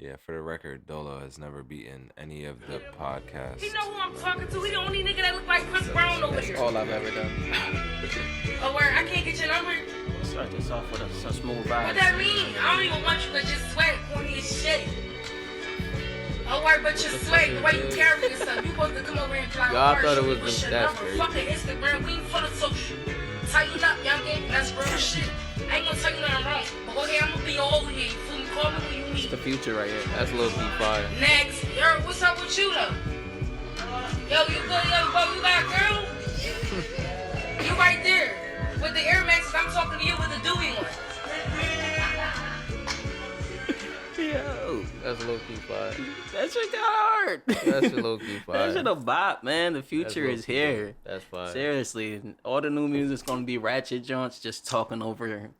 Yeah, for the record, Dolo has never beaten any of the podcasts. He know who I'm talking to. He the only nigga that look like Chris Brown over here. That's all I've ever done. Oh, word, I can't get your number. Start this off with a smooth vibe. What that mean? I don't even want you to just sweat corny as shit. Oh, word, but you sweat the way you carry yourself. You supposed to come over here and fly. Y'all thought it was your that number. crazy. Fucking Instagram. We ain't for the social. Tighten up, young gang. That's real shit. I ain't gonna tell you nothing wrong. But okay, I'm gonna be your old head. You feel me? Call me when you need. The future right here. That's a little key fire. Next. Yo, what's up with you though? Yo, you good? Yo, bro, you got a girl? You right there. With the Air Maxes, I'm talking to you with the Dewey one. Yo, That's a little key fire. that shit got hard. That's a low key fire. That shit a bop, man. The future is low-key. here. That's fire. Seriously, all the new music's gonna be ratchet joints, just talking over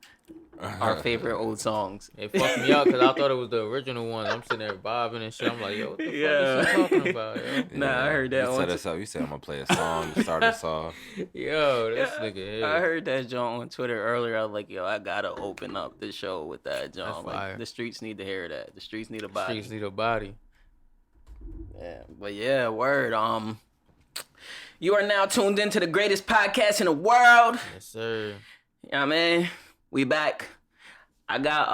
our favorite old songs. It fucked me up because I thought it was the original one. I'm sitting there bobbing and shit. I'm like, yo, what the fuck is she talking about, yo? Nah, I heard that You one. set us up. You said I'm gonna play a song to start us off. Yo, this nigga here. I heard that joint on Twitter earlier. I was like, yo, I gotta open up the show with that joint. That's Like, fire. the streets need to hear that. The streets need a body. Streets need a body. Yeah, but yeah, word. You are now tuned into the greatest podcast in the world. Yes, sir. Yeah, man, we back. I got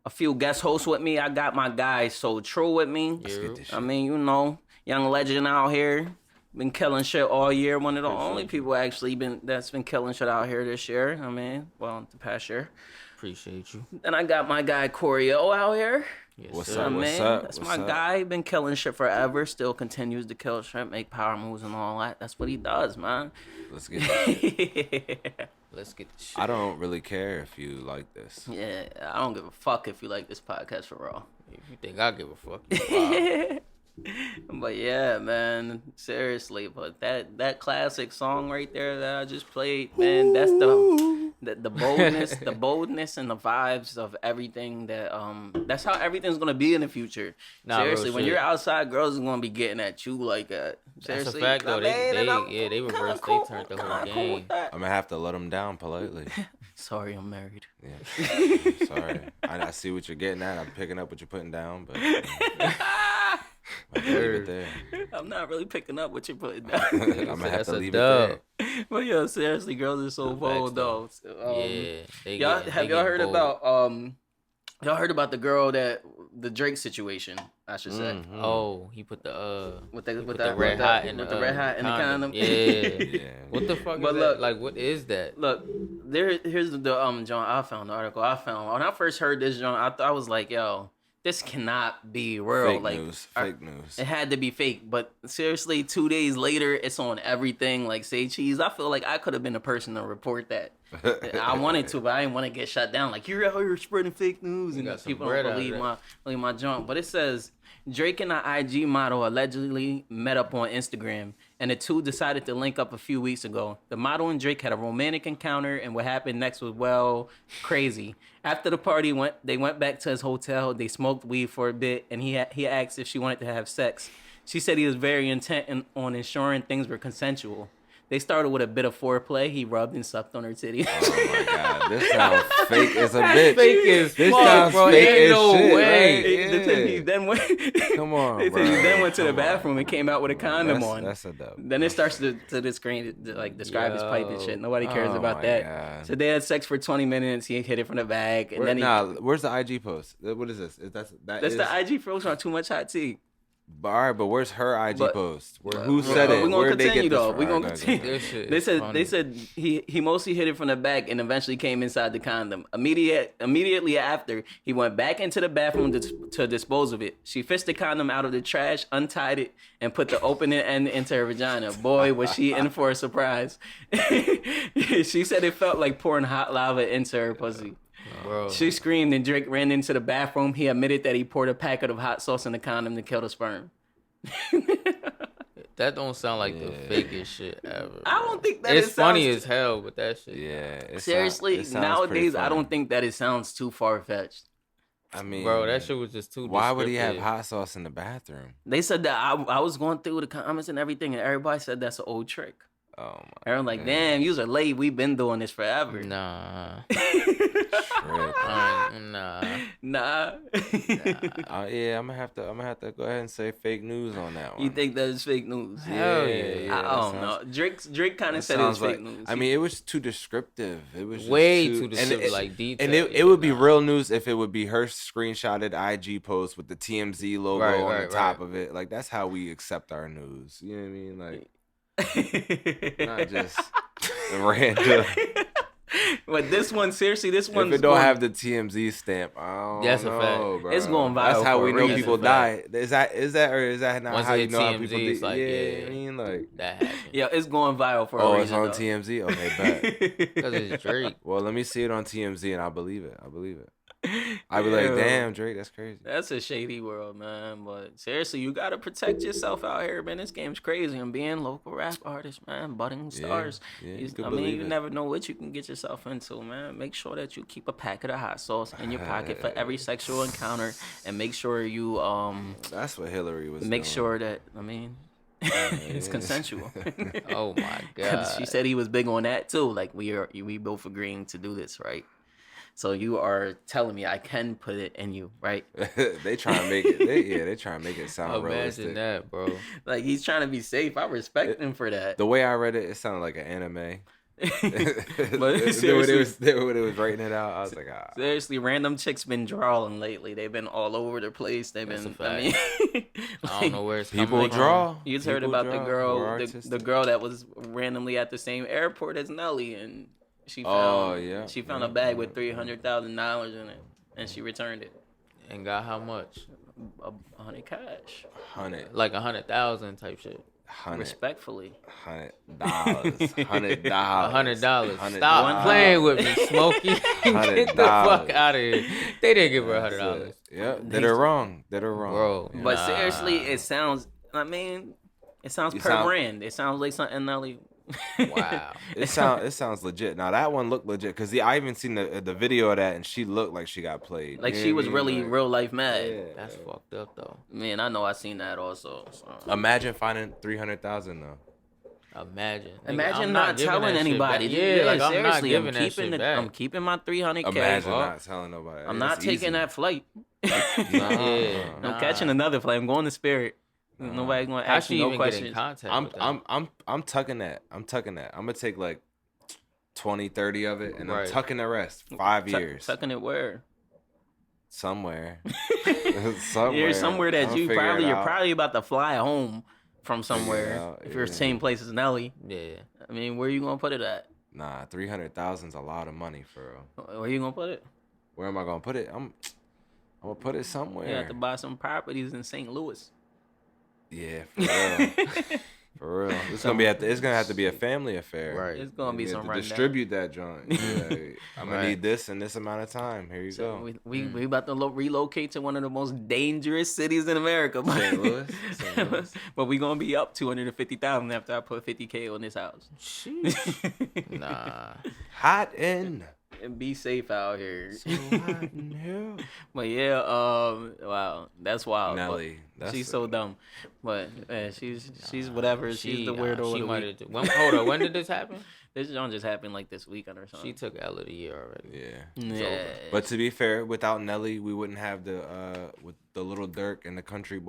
a few guest hosts with me. I got my guy SouulTruu with me. Let's get this shit. I mean, you know, young legend out here. Been killing shit all year. One of the only people actually that's been killing shit out here this year. I mean, well, the past year. Appreciate you. Then I got my guy Corey O out here. Yes, What's sir. up? Man, What's up? that's What's my up? guy. Been killing shit forever. Still continues to kill shit, make power moves and all that. That's what he does, man. Let's get this shit. Let's get this shit. I don't really care if you like this. Yeah, I don't give a fuck if you like this podcast for real. If you think I give a fuck, you wild. But yeah, man, seriously. But that classic song right there that I just played, man, that's the boldness and the vibes of everything that that's how everything's gonna be in the future. Nah, Seriously, real when shit. you're outside, girls are gonna be getting at you like that. That's a Seriously, fact, though. I mean, and I'm They kinda reversed. cool- They turned the kinda whole cool game. with that. I'm gonna have to let them down politely. Sorry, I'm married. Yeah. Sorry. I see what you're getting at. I'm picking up what you're putting down, but I leave it there. I'm not really picking up what you're putting down. I'm gonna have That's to a leave dub. it there. But yo, seriously, girls are so Facts, bold though. though. Yeah. They Y'all getting- have they y'all getting heard bold. about y'all heard about the Drake situation, I should say. Oh, he put the With the red hot in with the the red hat and the condom. Yeah. Yeah. What the fuck But is look- that? Like, what is that? Look, here's the John I found the article I found. When I first heard this John, I was like, yo, this cannot be real. Fake like news. Fake news. it had to be fake. But seriously, 2 days later, it's on everything. Like Say Cheese. I feel like I could have been the person to report that. I wanted to, but I didn't want to get shut down. Like, you're out here spreading fake news, and got some people bread don't out of believe my junk. But it says Drake and the IG model allegedly met up on Instagram, and the two decided to link up a few weeks ago. The model and Drake had a romantic encounter, and what happened next was, well, crazy. After the party, they went back to his hotel. They smoked weed for a bit, and he asked if she wanted to have sex. She said he was very intent on ensuring things were consensual. They started with a bit of foreplay. He rubbed and sucked on her titty. Oh my god, this sounds fake as a bitch. Fake as This fuck, sounds bro. fake Ain't as no shit. way. Right? They said he Yeah. then went. Come on, They bro. said he then went to the Come on. bathroom and came out with a condom on. That's a dub. Then it starts to describe his pipe and shit. Nobody cares Oh about my that. God. So they had sex for 20 minutes. He hit it from the back, and then Where's the IG post? What is this? That's the IG froze on Too Much Hot Tea. All right, but where's her IG But- post? Who said it? We're gonna Where'd they continue get this though. from? We're gonna Okay, continue. This shit They is said funny. he mostly hit it from the back and eventually came inside the condom. Immediately after, he went back into the bathroom to dispose of it. She fished the condom out of the trash, untied it, and put the opening end into her vagina. Boy, was she in for a surprise. She said it felt like pouring hot lava into her pussy. Bro. She screamed and Drake ran into the bathroom. He admitted that he poured a packet of hot sauce in the condom to kill the sperm. That don't sound like the Yeah. fakest shit ever. I bro. don't think that it's it funny sounds- as hell, but that shit. Yeah. Seriously, nowadays I don't think that it sounds too far fetched. I mean, Bro, that shit was just too. Why would he have descriptive. hot sauce in the bathroom? They said that I was going through the comments and everything, and everybody said that's an old trick. Oh my. Everyone like, God. damn, you're late. We've been doing this forever. Nah. Nah. Yeah, I'm gonna have to go ahead and say fake news on that one. You think that is fake news? Hell yeah. I don't know. Drake kind of said it was fake news. I mean, it was too descriptive. It was just way too descriptive, like detailed. And it would be real news if it would be her screenshotted IG post with the TMZ logo on the top of it. Like, that's how we accept our news. You know what I mean? Like, not just random. But this one, seriously, this one. If it don't have the TMZ stamp, I don't know, a fact. bro. It's going viral. That's how we know reason. people die. Is that not Once how you it know how TMZ, people it's die? like, I mean, like that happened. Yeah, it's going viral for a reason. It's on though. TMZ. Okay, bet. Because it's Drake. Well, let me see it on TMZ and I'll believe it. I'd be like, damn, Drake, that's crazy. That's a shady world, man. But seriously, you gotta protect yourself out here, man. This game's crazy. And being local rap artists, man, budding stars. I mean, you never know what you can get yourself into, man. Make sure that you keep a packet of hot sauce in your pocket for every sexual encounter, and make sure you That's what Hillary was. Make doing. sure that it's consensual. Oh my god. She said he was big on that too. Like we both agreeing to do this, right? So you are telling me I can put it in you, right? They try to make it. They try to make it sound realistic. Imagine that, bro. Like, he's trying to be safe. I respect him for that. The way I read it sounded like an anime. But seriously, when it was writing it out, I was like, seriously, random chicks been drawing lately. They've been all over the place. They've been. I mean, I don't know where it's people coming draw. You heard about the girl that was randomly at the same airport as Nelly, and she found a bag with $300,000 in it, and she returned it. And got how much? 100 cash. 100, like 100,000 type shit. 100. Respectfully. $100. $100. Stop playing with me, Smokey. Get the fuck out of here. They didn't give her $100. Yeah, they're wrong, bro. But seriously, it sounds. I mean, it sounds brand. It sounds like something Nelly. Wow, it sounds legit. Now that one looked legit because I even seen the video of that and she looked like she got played. Like she was really real life mad. Yeah. That's fucked up though. Man, I know I seen that also. So. Imagine finding $300,000 though. Imagine not telling anybody. Yeah, like seriously, I'm not giving that shit back. I'm keeping my $300K. Imagine not telling nobody. I'm not taking that flight. I'm catching another flight. I'm going to Spirit. Nobody's gonna ask me no questions. I'm tucking that. I'm gonna take like 20, 30 of it, and I'm tucking the rest. 5 years. Tucking it where? Somewhere. You're somewhere that you're probably about to fly home from somewhere. If you're the same place as Nelly. Yeah. I mean, where are you gonna put it at? Nah, $300,000 is a lot of money for real. Where are you gonna put it? Where am I gonna put it? I'm gonna put it somewhere. You have to buy some properties in St. Louis. Yeah, for real. For real. It's gonna have to be a family affair. Right. It's gonna be some distribute that joint. I'm gonna need this in this amount of time. Here you go. We about to relocate to one of the most dangerous cities in America. St. Louis. But we gonna be up $250,000 after I put $50K on this house. Sheesh. Nah. Hot in. And be safe out here. So hot in here. But yeah, wow, that's wild. Nelly, she's so dumb. But she's whatever. She's the weirdo of the week. Hold on, when did this happen? This don't just happen like this weekend or something. She took L of the year already. Yeah. But to be fair, without Nelly, we wouldn't have with the Little Dirk and the country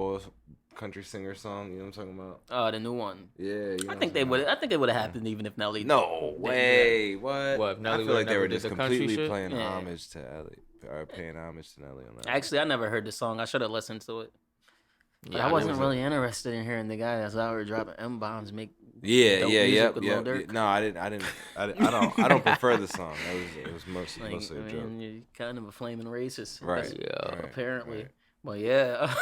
singer song. You know what I'm talking about? Oh, the new one. Yeah. I think it would have happened even if Nelly. No way. What? If Nelly I feel like they were just the completely shit? playing homage to Ellie, or paying homage to Nelly on that. Actually, I never heard the song. I should have listened to it. Yeah, I wasn't really interested in hearing the guy that's out here dropping M-bombs. Yep. Dirk. No, I don't prefer the song. It was mostly a joke. You're kind of a flaming racist, right? Apparently. Right. But yeah,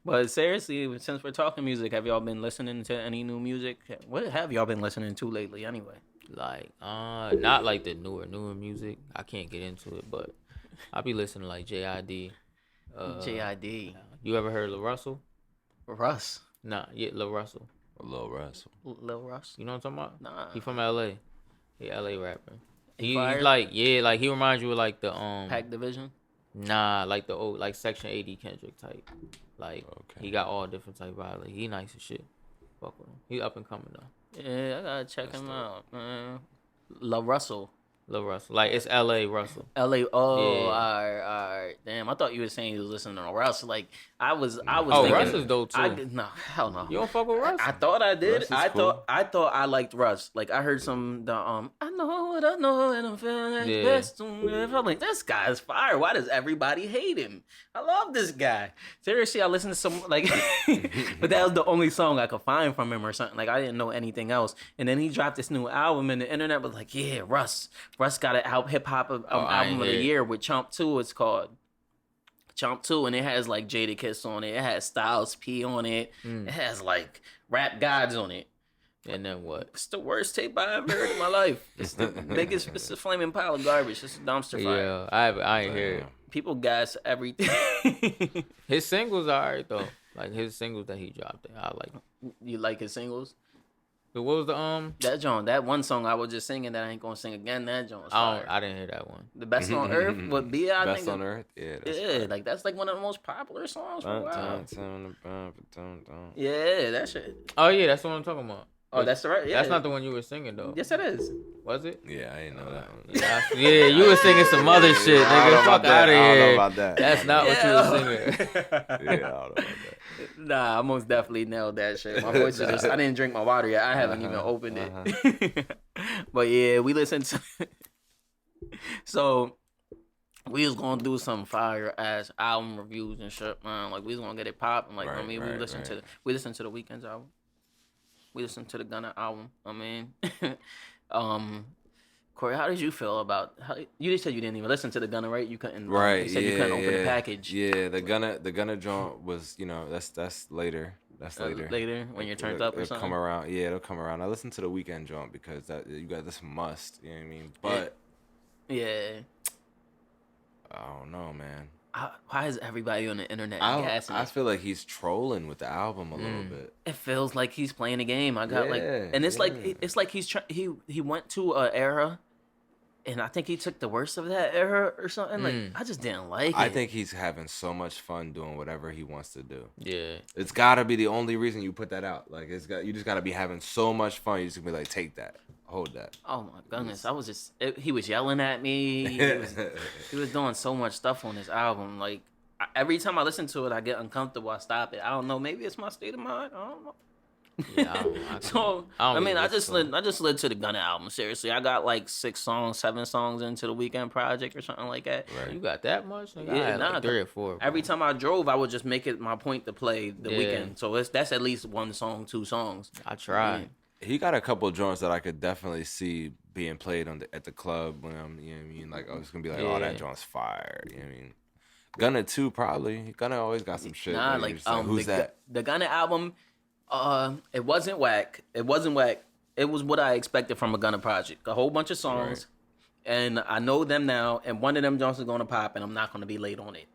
but seriously, since we're talking music, have y'all been listening to any new music? What have y'all been listening to lately, anyway? Like, not like the newer music. I can't get into it, but I be listening to like JID. JID. You ever heard Lil Russell? Russ? Nah, yeah, Lil Russell. Lil Russell. Lil Russ? You know what I'm talking about? Nah. He from LA. He LA rapper. He's like, he reminds you of like the Pac Division? Nah, like the old Section 80 Kendrick type. Like he got all different type of like he nice as shit. Fuck with him. He up and coming though. Yeah, I gotta check him out, man. Lil Russell. Lil Russell. Like, it's L.A. Russell. L.A. Oh, Yeah. all right. Damn, I thought you were saying you was listening to Russ. Like, I was Oh, thinking. Russ is dope, too. No, hell no. You don't fuck with Russ? I thought I did. Russ is cool. I thought I liked Russ. Like, I heard I know what I know, and I'm feeling like Yeah. best. I'm like, this guy's fire. Why does everybody hate him? I love this guy. Seriously, I listened to some, like, but that was the only song I could find from him or something. Like, I didn't know anything else. And then he dropped this new album, and the internet was like, yeah, Russ got an hip-hop album of the year with Chomp 2, it's called. Chomp 2, and it has, like, Jadakiss on it. It has Styles P on it. It has, like, Rap Gods on it. And then what? It's the worst tape I ever heard in my life. It's the biggest, it's a flaming pile of garbage. It's a dumpster fire. Yeah, I ain't hear it. People gas everything. His singles are alright, though. Like, his singles that he dropped, I like. You like his singles? But what was the That John, that one song I was just singing that I ain't gonna sing again. That John's fire. I didn't hear that one. The Best on Earth with B.I. Best on Earth? Yeah. Yeah, like that's like one of the most popular songs for a while. Dun. Yeah, that shit. Oh yeah, that's the one I'm talking about. Oh, that's right. Yeah. That's not the one you were singing though. Yes, it is. Was it? Yeah, I didn't know that one. Yeah, you were singing some other shit, nigga. Fuck out of here. I don't know about that. That's not what you were singing. Yeah, I don't know about that. Nah, I most definitely nailed that shit. My voice is just, I didn't drink my water yet. I haven't even opened it. But yeah, we listened to so we was gonna do some fire ass album reviews and shit, man. Like we was gonna get it popping. Like I mean, we listened to the Weeknd's album. We listened to the Gunna album. I mean, Corey, how did you feel about you just said you didn't even listen to the Gunna, right? You couldn't. Right. You said you couldn't open the package. Yeah, the Gunna joint was, that's later. That's later. Later when you're turned up or something. It'll come around. Yeah, it'll come around. I listened to the Weeknd joint because you got this must. You know what I mean? But yeah. I don't know, man. Why is everybody on the internet gassing? I feel like he's trolling with the album a little bit. It feels like he's playing a game. And it's like he went to an era, and I think he took the worst of that era or something. Like I just didn't like it. I think he's having so much fun doing whatever he wants to do. Yeah, it's gotta be the only reason you put that out. Like you just gotta be having so much fun. You just gonna be like, take that. Hold that. Oh my goodness! He was yelling at me. He was doing so much stuff on this album. Like every time I listen to it, I get uncomfortable. I stop it. I don't know. Maybe it's my state of mind. I don't know. Yeah, I just slid to the Gunna album. Seriously, I got like 7 songs into the Weeknd project or something like that. Right. You got that much? Like, yeah, like 3 or 4. Bro. Every time I drove, I would just make it my point to play the Weeknd. So that's at least 1 song, 2 songs. I tried. Yeah. He got a couple of joints that I could definitely see being played at the club when I'm, you know what I mean? Like, I was going to be like, oh, that joint's fire. You know what I mean? Gunna too, probably. Gunna always got some shit. Nah, who's that? The Gunna album, it wasn't whack. It wasn't whack. It was what I expected from a Gunna project. A whole bunch of songs, and I know them now, and one of them joints is going to pop, and I'm not going to be late on it.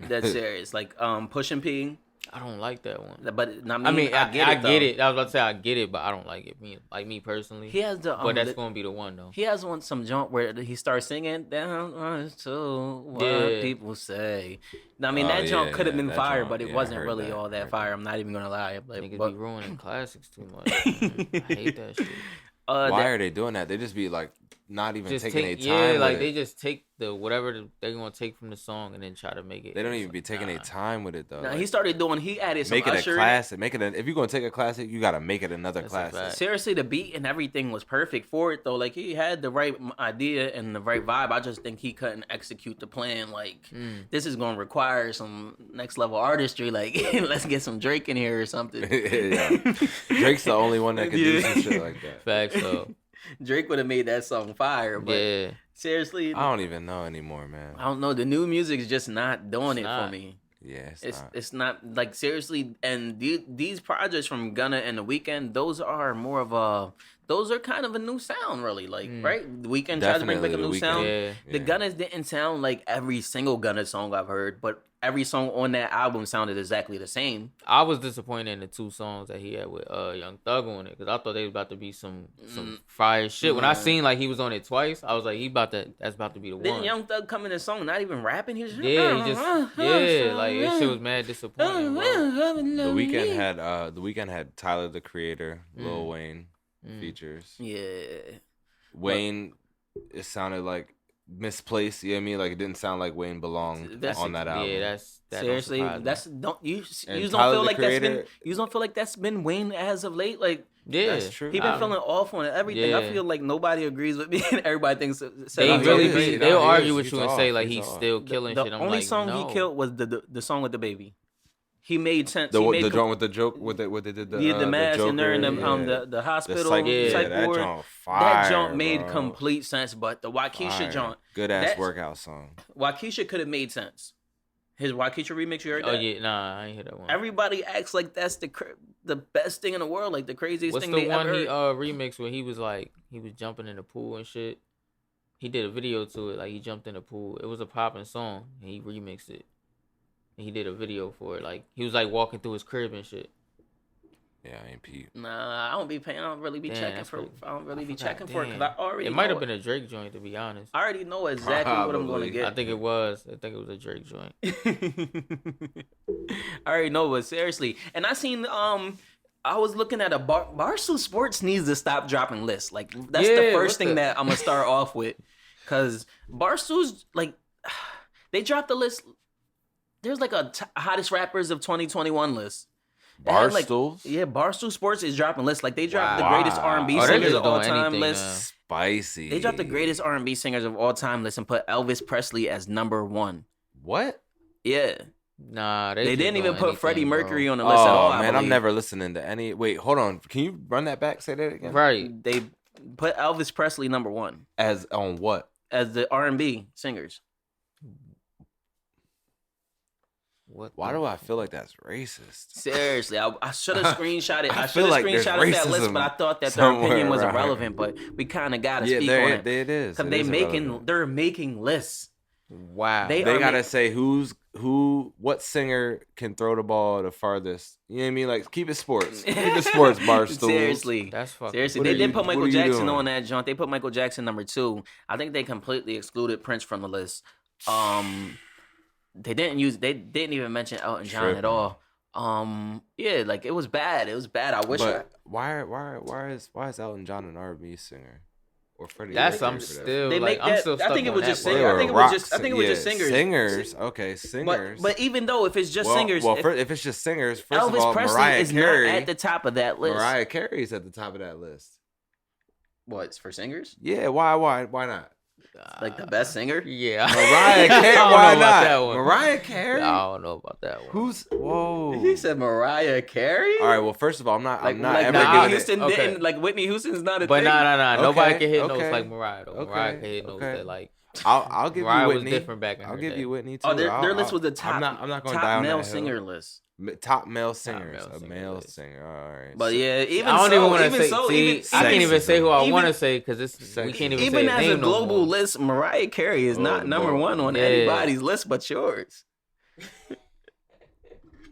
That's serious. Like, Pushin' P. I don't like that one. But I get it. I was about to say I get it, but I don't like it. Me personally. He has the. But that's gonna be the one though. He has some jump where he starts singing down to what people say. I mean that jump could have been fire, but it wasn't really all that fire. I'm not even gonna lie. Niggas be ruining classics too much. I hate that shit. Why are they doing that? They just be like not even taking their time. Yeah, like with they it. just take whatever they gonna take from the song and then try to make it. They don't even be taking their time with it though. Nah, he started doing. He added some make it Usher a classic. Make it if you're gonna take a classic, you gotta make it another classic. Seriously, the beat and everything was perfect for it though. Like he had the right idea and the right vibe. I just think he couldn't execute the plan. Like this is gonna require some next level artistry. Like let's get some Drake in here or something. Drake's the only one that can do some shit like that. Facts though. Drake would have made that song fire, but seriously, I don't even know anymore, man. I don't know. The new music is just not doing for me. Yeah, it's not like seriously. And these projects from Gunna and The Weeknd, those are kind of a new sound, really. Like right, The Weeknd tried to bring back a new sound. Yeah. The Gunnas didn't sound like every single Gunna song I've heard, but every song on that album sounded exactly the same. I was disappointed in the 2 songs that he had with Young Thug on it because I thought they was about to be some fire shit. When I seen like he was on it twice, I was like, that's about to be the one. Didn't Young Thug come in the song not even rapping? He was like this shit was mad disappointing. The Weeknd had Tyler the Creator, Lil Wayne features. Yeah, Wayne it sounded like misplaced. You know what I mean? Like it didn't sound like Wayne belonged on that album. Yeah, that's seriously. And You don't Tyler, feel the like Creator, you don't feel like that's been Wayne as of late. Like that's true. he been feeling awful and everything. Yeah. I feel like nobody agrees with me, and everybody thinks they he really is. they'll He argue is. with He's you and off. say like He's he's off. still killing the shit. I'm only like, song no. he killed was the song with the baby. He made sense. The he made joint with the joke with it with the mask and they're in the hospital. that ward. joint fire. That joint made bro. complete sense, but the Waukesha Fire. joint, Good ass that's- workout song. Waukesha could have made sense. His Waukesha remix, you heard Oh that? yeah, nah, I ain't hear that one. Everybody acts like that's the best thing in the world, like the craziest What's thing the they one ever he heard. remixed where he was jumping in the pool and shit? He did a video to it, like he jumped in the pool. It was a popping song, and he remixed it. And he did a video for it, like he was like walking through his crib and shit. Yeah, I ain't peep. Nah, I don't be paying. I don't really be Damn, checking that's for. crazy. I don't really be forgot, checking for it because I already. It might have know been a Drake joint, to be honest. I already know exactly what I'm going to Probably. get. I think it was. I think it was a Drake joint. I already know, but seriously, and I seen I was looking at a Barstool Sports needs to stop dropping lists. Like that's the Yeah, first what thing the- that I'm gonna start off with, because Barstool's like they dropped the list. There's like a hottest rappers of 2021 list. It had, like- Barstools? Yeah, Barstool Sports is dropping lists. Like they dropped the Wow. greatest R&B Oh, they're singers just of all doing time anything list. Spicy. They dropped the greatest R&B singers of all time list and put Elvis Presley as number 1. What? Yeah, Nah, they just didn't even doing put anything, Freddie bro. Mercury on the list at all. I Man, I'm believe. never listening to any. Wait, hold on. Can you run that back? Say that again. Right. They put Elvis Presley number 1 As on what? as the R&B singers. What? Why do I feel like that's racist? Seriously, I should have screenshotted. I I should feel have like there's screenshotted that list, racism but I thought that their opinion somewhere was around here. irrelevant. But we kind of gotta Yeah, speak on it it is. because It is they're making lists. Wow. They They are gotta ma- say what singer can throw the ball the farthest. You know what I mean? Like keep it sports. Keep it sports, Barstool. Seriously. That's fucking. Seriously, What they are did you- put what Michael are you Jackson doing? on that joint. They put Michael Jackson number 2. I think they completely excluded Prince from the list. They didn't even mention Elton John at Tripping. all. Yeah, like it was bad. It was bad. I wish. But why is Elton John an R&B singer? Or Freddie That's Mercury I'm for that? still They like make I'm that- still I stuck think it on was that just part. singer. I Or think it was rock just- I sing- think it was just yeah, singers. Singers, okay, singers. But even though if it's just well, singers, well, if if it's just singers, first Elvis of all, Presley Mariah is Carey. not at the top of that list. Mariah Carey's at the top of that list. What's for singers? Yeah, why not? Like the best singer? Yeah. Mariah Carey, I don't why know about not? that one. Mariah Carey. I don't know about that one. Who's whoa? He said Mariah Carey. All right. Well, first of all, I'm not Like ever Whitney giving Houston it. Okay. didn't. Like Whitney Houston's not a But thing. nah. Nobody can hit okay. notes like Mariah though. Okay, Mariah can hit notes okay. that like I'll give Mariah you was Whitney. different back in I'll her give day. you Whitney too. Oh, their list was the top. I'm not going to top die on male that hill. singer list. Top male singers. male A singer male list. singer. All right. But yeah, even I don't so, even want to even say. so, see, even, I can't even say who I even- want to say because we Sexy. can't even even say as his a name no global more. list, Mariah Carey is not number boy. 1 on Yeah. anybody's list but yours.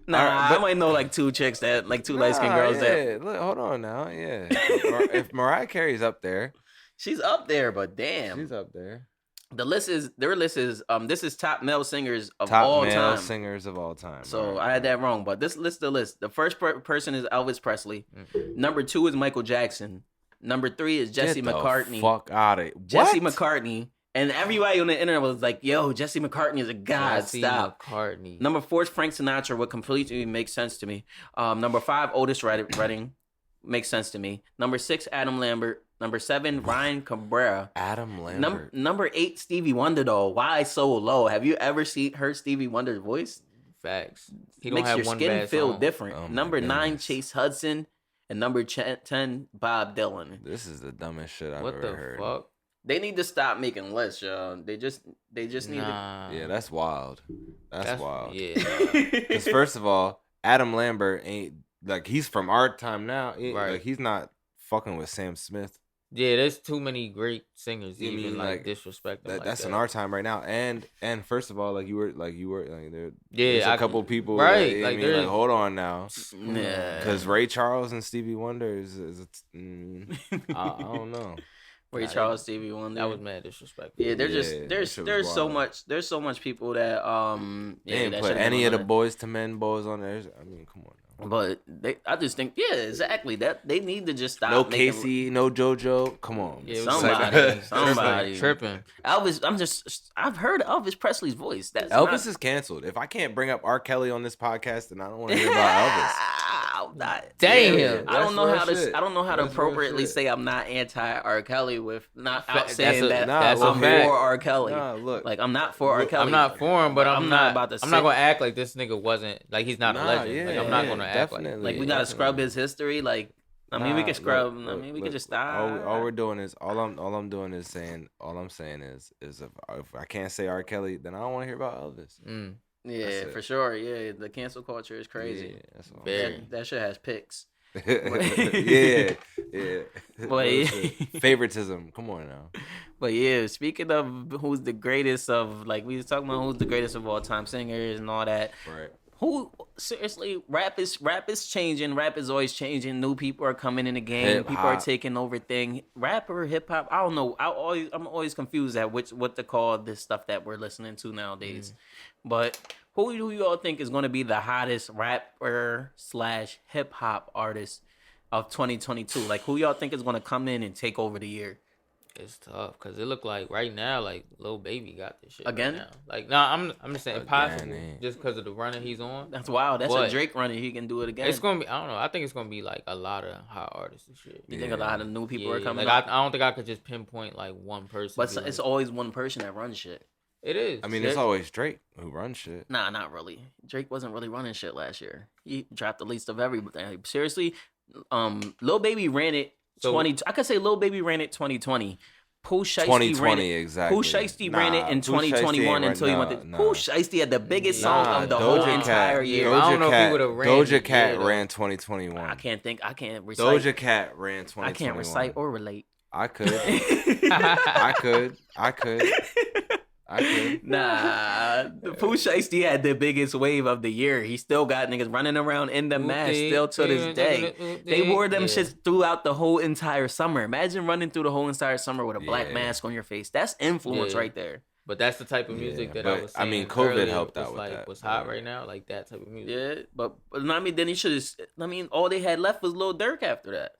Nah, Alright, but- I might know like 2 chicks that like 2 light skinned girls that Yeah, look, hold on now. Yeah. If Mariah Carey's up there, she's up there, but damn, she's up there. their list is this is top male singers of Top all male time. singers of all time. So All right. I had that wrong, but this list the list. The first person is Elvis Presley. Mm-hmm. Number 2 is Michael Jackson. Number 3 is Jesse Get the McCartney. Fuck out of it. Jesse What? McCartney. And everybody on the internet was like, yo, Jesse McCartney is a god. Jesse Stop. McCartney. Number 4 is Frank Sinatra, what completely makes sense to me. Number 5, Otis Redding. Makes sense to me. Number 6, Adam Lambert. Number 7, Ryan Cabrera. Adam Lambert. Number 8, Stevie Wonder, though. Why so low? Have you ever heard Stevie Wonder's voice? Facts. He don't Makes have your one skin bad feel song. different. Oh my Number 9, goodness. Chase Hudson. And number 10, Bob Dylan. This is the dumbest shit I've What ever the heard. fuck? They need to stop making lists, y'all. They just need to. Nah. Yeah, that's wild. That's wild. Yeah. Because first of all, Adam Lambert ain't like he's from our time now. Right. Like he's not fucking with Sam Smith. Yeah, there's too many great singers to You even mean, like like, disrespect them. That's like in that. our time right now. And first of all, there Yeah, there's a I- couple people right, that, like, like there's- hold on now. Yeah. Because Ray Charles and Stevie Wonder is I don't know. Ray Charles, Stevie Wonder. That was mad disrespectful. Yeah, they're Yeah, just that there's shit was there's so wild. much people that They ain't that put should've any been of the on Boys to Men boys on there. I mean, come on now. But I just think, yeah, exactly. That they need to just stop. No Casey, no JoJo. Come on, Yeah, somebody tripping. Elvis. I've heard Elvis Presley's voice. Elvis is canceled. If I can't bring up R. Kelly on this podcast, then I don't want to hear about Elvis. I'm not. Damn. Yeah, I don't know how shit. to. I don't know how to That's real appropriately shit. say I'm not anti R. Kelly with not out That's saying a- that that's a I'm fact. for R. Kelly. Nah, look. Like I'm not for R. Kelly. I'm not for him, but I'm not about to. I'm not gonna act like this nigga wasn't like he's not a legend. Yeah, like I'm not gonna act like. definitely. Like we gotta scrub his history. Like I mean, we can scrub. I mean, we can just stop. All we're doing is all I'm doing is saying. All I'm saying is if I can't say R. Kelly, then I don't want to hear about Elvis. Yeah, for sure. Yeah, the cancel culture is crazy. Yeah, that's all. Very. That shit has pics. yeah. But Favoritism. Come on now. But yeah, speaking of who's the greatest of, like we was talking about who's the greatest of all time singers and all that. Right. Who seriously? Rap is changing. Rap is always changing. New people are coming in the game. Hip-hop. People are taking over thing. Rap or hip hop? I don't know. I'm always confused at what to call this stuff that we're listening to nowadays. But who do you all think is going to be the hottest rapper / hip hop artist of 2022? Like who y'all think is going to come in and take over the year? It's tough because it look like right now, like Lil Baby got this shit Again? Right now. Like, I'm just saying Again, possible eh. just because of the running he's on. That's wild. That's But a Drake running. He can do it again. It's gonna be. I don't know. I think it's gonna be like a lot of hot artists and shit. You think a lot of new people are coming like up? I don't think I could just pinpoint like one person. But be it's like, always one person that runs shit. it is. I mean, it's always Drake who runs shit. Nah, not really. Drake wasn't really running shit last year. He dropped the least of everything. Seriously, Lil Baby ran it 20. I could say Lil Baby ran it 2020. Pooh Shiesty 2020 ran it. exactly. Pooh Shiesty ran it in Pooh Shiesty 2021 ain't until he went to. nah. Pooh Shiesty had the biggest song of the Doja whole Cat- entire year. I don't know if he would've ran Doja it, Cat yeah, ran 2021. I can't recite. Doja Cat ran 2021. I can't recite or relate. I could. I could. Nah, the Pooh Shiesty had the biggest wave of the year. He still got niggas running around in the mask still to this day. They wore them shits throughout the whole entire summer. Imagine running through the whole entire summer with a black mask on your face. That's influence right there. But that's the type of music that I was saying. I mean, COVID earlier, helped out was with like, that. What's hot right now, like that type of music. Yeah, but I mean, then he should have. I mean, all they had left was Lil Durk after that.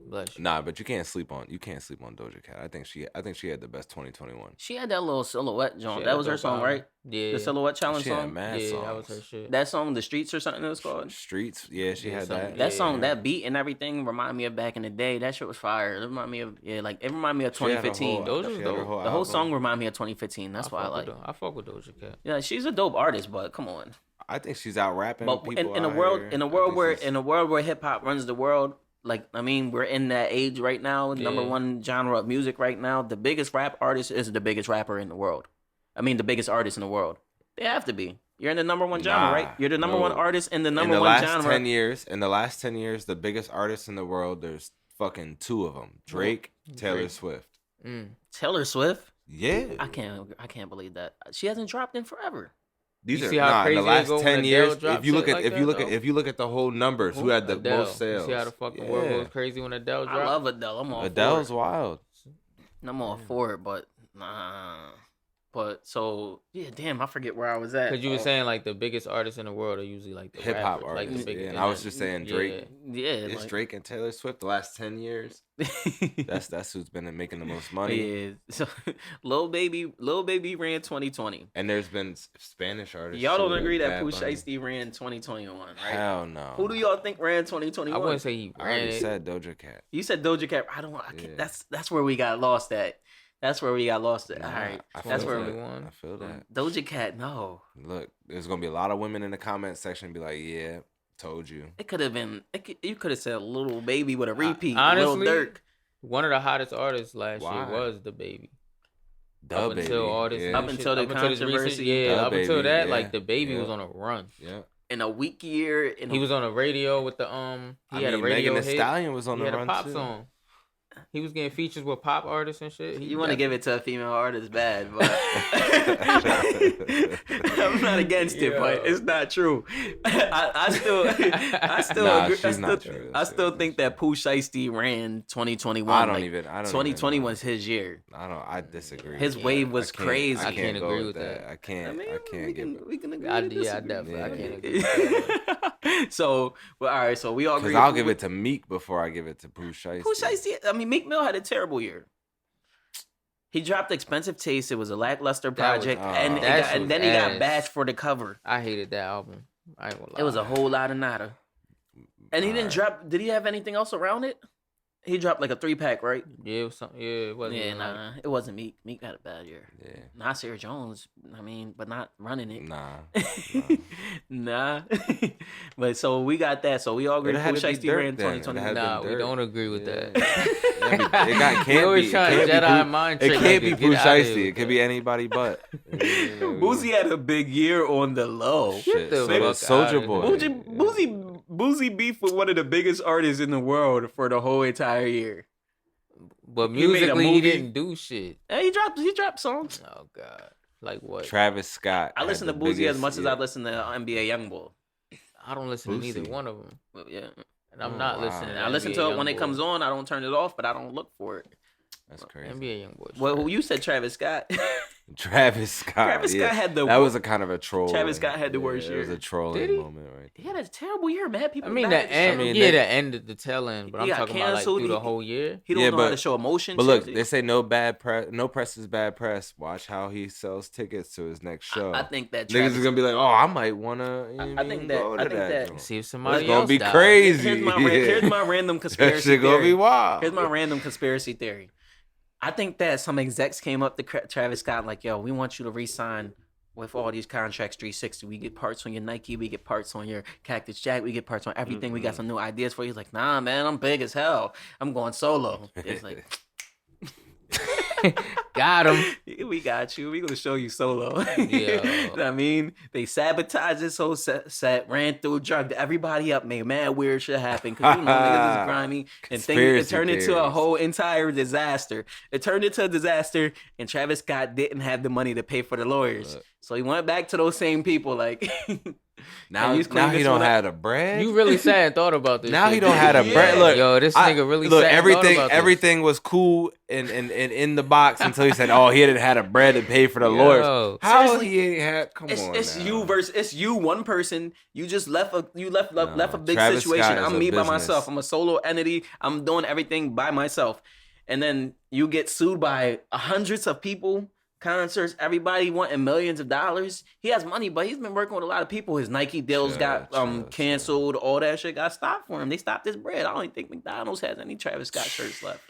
Bless you. Nah, but you can't sleep on Doja Cat. I think she had the best 2021. She had that little silhouette joint. She That had was a her dope song, album. right? Yeah. The silhouette challenge She had song. mad Yeah, songs. that was her shit. That song, The Streets or something it was called. Streets. Yeah, she had something. that. That Yeah. song, that beat and everything remind me of back in the day. That shit was fire. It remind me of it reminded me of She had her 2015. whole- Those she was had her dope. whole The whole album. song remind me of 2015. That's why I like. I fuck with Doja Cat. Yeah, she's a dope artist, but come on. I think she's out rapping But people in a out world here. in a I world think where she's- hip hop runs the world, like I mean, we're in that age right now. Number Yeah. one genre of music right now. The biggest rap artist is the biggest rapper in the world. I mean, the biggest artist in the world. They have to be. You're in the number one genre, Nah, right? You're the number no. one artist in the in number the one last genre. 10 years, the biggest artists in the world, there's fucking two of them: Drake, Taylor Drake. Swift. Taylor Swift. Yeah, I can't believe that she hasn't dropped in forever. these You are see how in the crazy it last go when 10 Adele years. drops If you look shit at like if that, you look though? at if you look at the whole numbers, who had the Adele. most sales? You see how the fucking world goes crazy when Adele drops? I love Adele. I'm all Adele's for wild. it. I'm all for it, but nah. But so yeah, damn, I forget where I was at. Because you were saying like the biggest artists in the world are usually like the Hip hop rappers, like the artists. biggest. Yeah, and I was just saying Drake. yeah, It's like, Drake and Taylor Swift the last 10 years. That's who's been making the most money. yeah. So Lil Baby ran 2020. And there's been Spanish artists. Y'all don't too, agree that Bad Pooh Bunny. Shiesty ran 2021, right? Hell no. Who do y'all think ran I 2021? wouldn't say he I ran already it. said Doja Cat. You said Doja Cat. I can't. Yeah. That's where we got lost at. That's where we got lost at. Nah, All right. I That's feel where that. we. I feel that. Doja Cat, no. Look, there's gonna be a lot of women in the comment section be like, "Yeah, told you." It could have been. You could have said Little Baby with a repeat. Honestly, Lil Durk. One of the hottest artists last year Why? was the Baby. The Up Baby. until all this, yeah. Up until the this controversy. recent, yeah, The up until Baby, that, yeah. like the Baby Yeah. was on a run. Yeah. In a weak year. He was on a radio with the He had a radio Megan Thee hit. Stallion was on He the had run a pop too. song. He was getting features with pop artists and shit. You want to give it to a female artist, bad, but I'm not against it, but it's not true. I still agree. I still think that Pooh Shiesty ran 2021. I don't 2020 was his year. I disagree. His wave was crazy. I can't agree with that. I can't We can agree. I definitely. I can't agree with that. So, well, all right. So we all agree. Because I'll give it to Meek before I give it to Pooh Shiesty. Pooh Shiesty. I mean, Meek Mill had a terrible year. He dropped Expensive Taste. It was a lackluster project, and then he got bashed for the cover. I hated that album. I ain't gonna lie. It was a whole lot of nada. And he didn't drop. Did he have anything else around it? He dropped like a 3-pack, right? Yeah, it was something. Yeah, it wasn't. Yeah, nah, it wasn't Meek. Meek had a bad year. Yeah. Nasir Jones, I mean, but not running it. Nah. But so we got that. So we all agree. Pooh Shiesty ran 2020. Nah, we don't agree with that. It can't be Pooh Shiesty. It could be anybody but. Boosie had a big year on the low. Shit, Soulja Boy. Boosie beef with one of the biggest artists in the world for the whole entire year. But musically, he didn't do shit. Yeah, he dropped songs. Oh God, like what? Travis Scott. I listen to Boosie as much as I listen to NBA YoungBoy. I don't listen to neither one of them. Well, yeah, and I'm not listening. I listen to it when it comes on. I don't turn it off, but I don't look for it. That's crazy. NBA YoungBoy. Well, you said Travis Scott. Travis Scott had that was a kind of a troll. Travis Scott had the worst year. It was a trolling moment, right? He had a terrible year, man. People. I mean, the end. The end of the tail end, but I'm talking about like through the whole year. He don't know how to show emotion. But look, they say no press is bad press. Watch how he sells tickets to his next show. I think that niggas is gonna be like, oh, I might wanna. I think that. See if somebody else gonna be crazy. Here's my random conspiracy theory. Gonna be wild. Here's my random conspiracy theory. I think that some execs came up to Travis Scott like, yo, we want you to re-sign with all these contracts 360. We get parts on your Nike. We get parts on your Cactus Jack. We get parts on everything. We got some new ideas for you. He's like, nah, man, I'm big as hell. I'm going solo. It's like... Got him. We got you. We gonna show you solo. Yeah. I mean, they sabotaged this whole set, ran through, drugged everybody up, made mad weird shit happen because niggas is grimy, and it turned into a whole entire disaster. It turned into a disaster, and Travis Scott didn't have the money to pay for the lawyers, so he went back to those same people like. Now he don't have the bread. You really sat and thought about this. Now he don't have the bread. Look, yo, this nigga really look. sat and thought about this. Everything was cool and in the box until he said, "Oh, he didn't have the bread to pay for the lawyers." How he ain't had? Come on, it's you, one person. You just left a big Travis situation. Scott I'm me by myself. I'm a solo entity. I'm doing everything by myself, and then you get sued by hundreds of people. Concerts, everybody wanting millions of dollars. He has money, but he's been working with a lot of people. His Nike deals got canceled. All that shit got stopped for him. They stopped his bread. I don't even think McDonald's has any Travis Scott shirts left.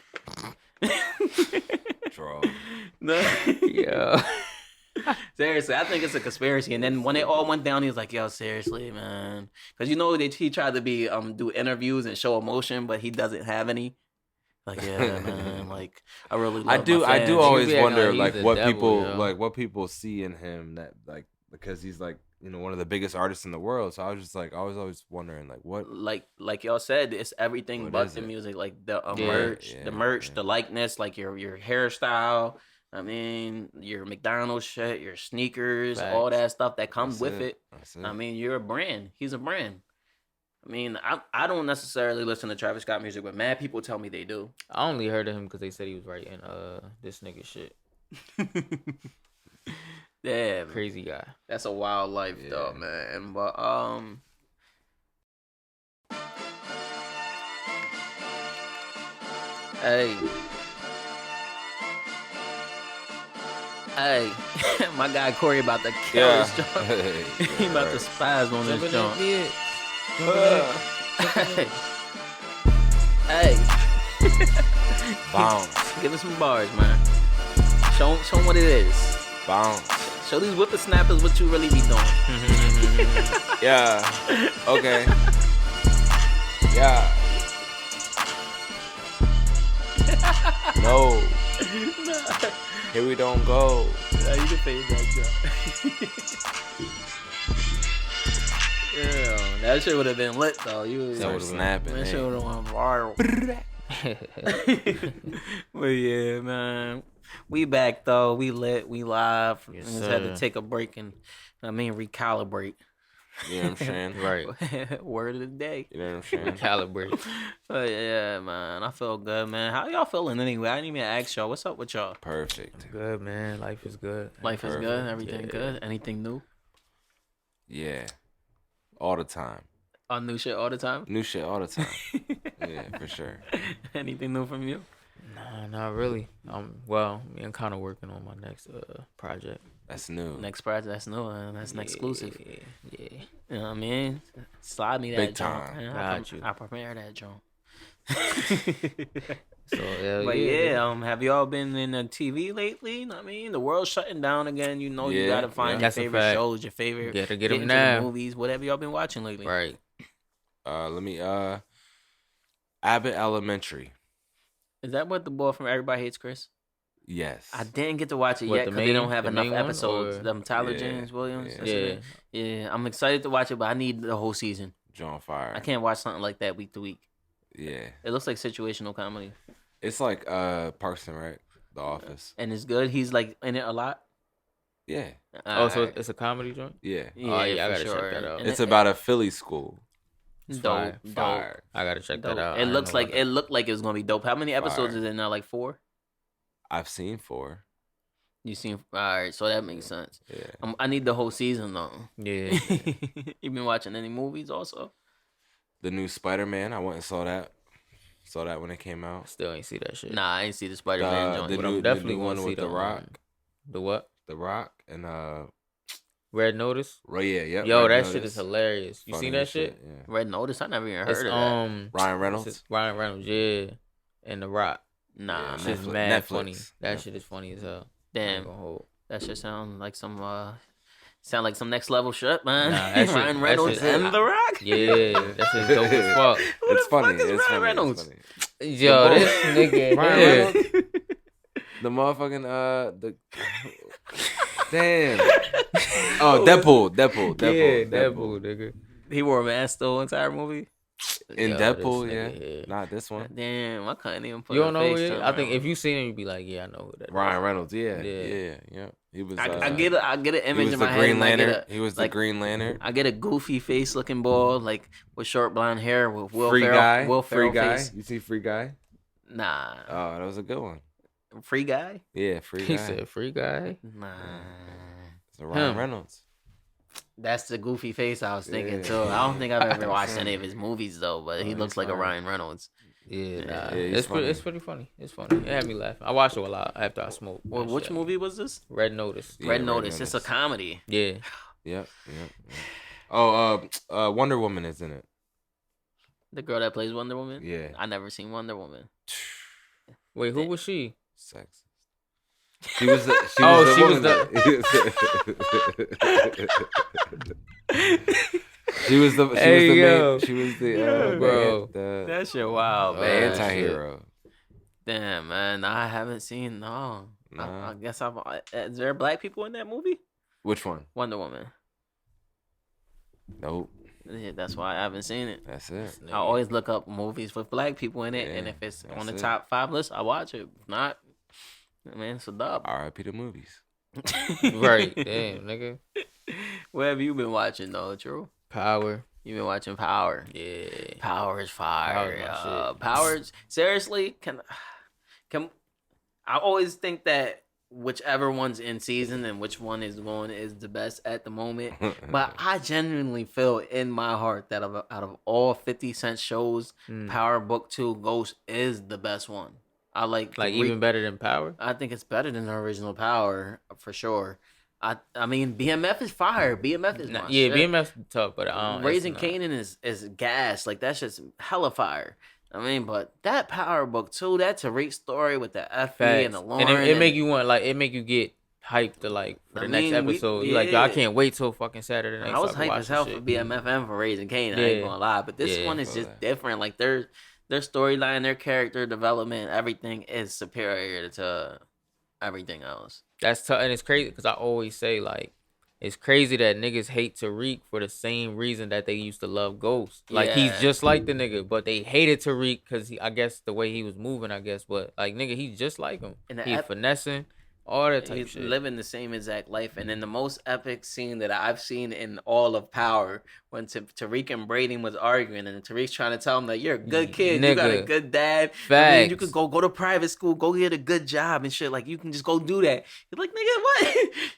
Draw. No. Yeah. Seriously, I think it's a conspiracy. And then when it all went down, he was like, "Yo, seriously, man," because you know he tried to be do interviews and show emotion, but he doesn't have any. Like, yeah, man, like I really love I do always wonder like what people see in him that like because he's like, you know, one of the biggest artists in the world. So I was just like always wondering like what like y'all said, it's everything but the music, like the merch, the likeness, like your hairstyle. I mean, your McDonald's shit, your sneakers, all that stuff that comes with it. I mean, you're a brand. He's a brand. I mean, I don't necessarily listen to Travis Scott music, but mad people tell me they do. I only heard of him because they said he was writing this nigga shit. Yeah, crazy guy. That's a wild life, though, man. But hey, my guy Corey about to kill this joint. He about to spaz on this joint. Hey. Bounce. Give us some bars, man. Show them what it is. Bounce. Show these whippersnappers what you really be doing. Yeah. Okay. Yeah. No. Here we don't go. Yeah, you can fade that job. Yeah, that shit would have been lit though. That was snapping. That shit would have went viral. But yeah, man. We back though. We lit. We live. Yes, Just had to take a break and recalibrate. You know what I'm saying? Right. Word of the day. You know what I'm saying? Calibrate. But yeah, man. I feel good, man. How y'all feeling anyway? I didn't even ask y'all. What's up with y'all? Perfect. Good, man. Life is good. Life is Perfect. good. Everything good. Anything new? Yeah. All the time. On new shit all the time? New shit all the time. Yeah, for sure. Anything new from you? Nah, not really. Well, I'm kind of working on my next project. That's new. Next project, that's new. That's an exclusive. Yeah. You know what I mean? Slide me that Big joint, time. man. Got you. I prepare that joint. So But yeah, have y'all been in the TV lately? I mean, the world's shutting down again. You know, you Yeah, gotta find your that's a favorite fact. shows, your favorite. Gotta get get them into now. the movies, whatever y'all been watching lately. Right. Let me Abbott Elementary. Is that what the boy from Everybody Hates Chris? Yes. I didn't get to watch it What, yet the because they don't main- have the enough main one, episodes. or- Them Tyler Yeah, James Williams. yeah. that's his name? Yeah. I'm excited to watch it, but I need the whole season. John Fire. I can't watch something like that week to week. Yeah. It looks like situational comedy, It's like Parks and Rec, The Office. and it's good. He's like in it a lot. Yeah. Oh, so Alright. it's a comedy joint? Yeah. Oh, yeah, I for gotta check that out. And It's about a Philly school. It's dope. fire. I gotta check Dope. that out. It looks like it looked like it was gonna be dope. How many episodes Fire. is it now? Like 4? I've seen 4. You seen? All right, so that makes sense. Yeah. I need the whole season though. Yeah. You been watching any movies also? The new Spider-Man, I went and saw that. Saw that when it came out. Still ain't see that shit. Nah, I ain't see the Spider-Man joint. the But new, I'm definitely the new gonna one see with The Rock. The what? The Rock and Red Notice? yeah, yep. Yo, Red that Notice. shit is hilarious. You Funny seen that as shit? Yeah. Red Notice, I never even heard It's of that. Ryan Reynolds. it's Ryan Reynolds, yeah, and The Rock. Nah, Yeah, Shit's Netflix- mad Netflix. funny. That Netflix. shit is funny as hell. damn, Gonna hold. that shit sound like some next level shit, man. Nah, that shit- Ryan that Reynolds shit- and The Rock. Yeah, that shit's dope as fuck. Who It's the funny. fuck is It's Ryan funny. Reynolds? It's funny. Yo, this nigga. Ryan here. Reynolds. The motherfucking the damn. Oh, Deadpool. Yeah, Deadpool, nigga. He wore a mask the whole entire movie. In Yo, Deadpool, this yeah. nigga here. Not this one. Damn, I couldn't even put. You a don't know face who it to is? him, I think man. if you seen him, you'd be like, yeah, I know who that is. Ryan Reynolds, yeah. Yeah. He was I get an he image was in the my head. Green and I get Lantern. a- He was the like, Green Lantern. I get a goofy face looking ball, like with short blonde hair, with Will Free Ferrell. Guy. Will Free Ferrell Guy. face. You see Free Guy? Nah, Oh, that was a good one. Free Guy. Yeah, Free He Guy. said, free guy. Nah, It's a Ryan Him. Reynolds. that's the goofy face I was thinking Yeah. too. I don't think I've ever watched any of his movies though, but he Oh, looks he's like a fine. Ryan Reynolds. Yeah, nah. he's It's pretty funny. It's funny. It had me laughing. I watched it a lot after I smoked. Well, That which shit. movie was this? Red Notice. Yeah, Red Red Notice. It's a Notice. comedy. Yeah. Yep. Oh, Wonder Woman is in it. The girl that plays Wonder Woman. Yeah. I never seen Wonder Woman. Wait, who was she? Sexist. She was the Oh, she was woman she was the Hey, yo. main, she was the bro. the That shit wild, Oh, man. yeah. anti-hero. Damn, man. I haven't seen. No. Nah. I guess I've. Is there black people in that movie? Which one? Wonder Woman. Nope. Yeah, that's why I haven't seen it. That's it. I always look up movies with black people in it, and Yeah, if it's that's on the it. top 5 list, I watch it. If not, man, it's a dub. R.I.P. the movies. Right. Damn, nigga. What have you been watching though, True? Power. You've been watching Power. Yeah. Power is fire. Power's my shit. Power's seriously can I always think that whichever one's in season and which one is going is the best at the moment. But I genuinely feel in my heart that out of all 50 Cent shows, Power Book 2 Ghost is the best one. I like Even better than Power? I think it's better than the original Power for sure. I mean BMF is fire. BMF is my Yeah, shit. BMF's tough, but Raising it's not. Kanan is gas. Like that shit's hella fire. I mean, but that Power Book too, that Tariq story with the FB and the Lauren. And it make you want it make you get hyped to for the next episode. You're like, yo, I can't wait till fucking Saturday night. I was so can hyped watch as hell this for shit. BMF and for Raising Kanan. I Yeah. ain't gonna lie, but this Yeah, one is feel just that. different. Like their storyline, their character development, everything is superior to everything else. That's tough, and it's crazy because I always say it's crazy that niggas hate Tariq for the same reason that they used to love Ghost. Like, he's just like the nigga, but they hated Tariq because I guess the way he was moving, I guess. But, like, nigga, he's just like him. He's finessing. All that type He's shit. living the same exact life. And then the most epic scene that I've seen in all of Power, when Tariq and Braden was arguing, and Tariq's trying to tell him that you're a good kid, Nigga. you got a good dad. Facts. I mean, you could go to private school, go get a good job and shit. Like, you can just go do that. You're like, nigga,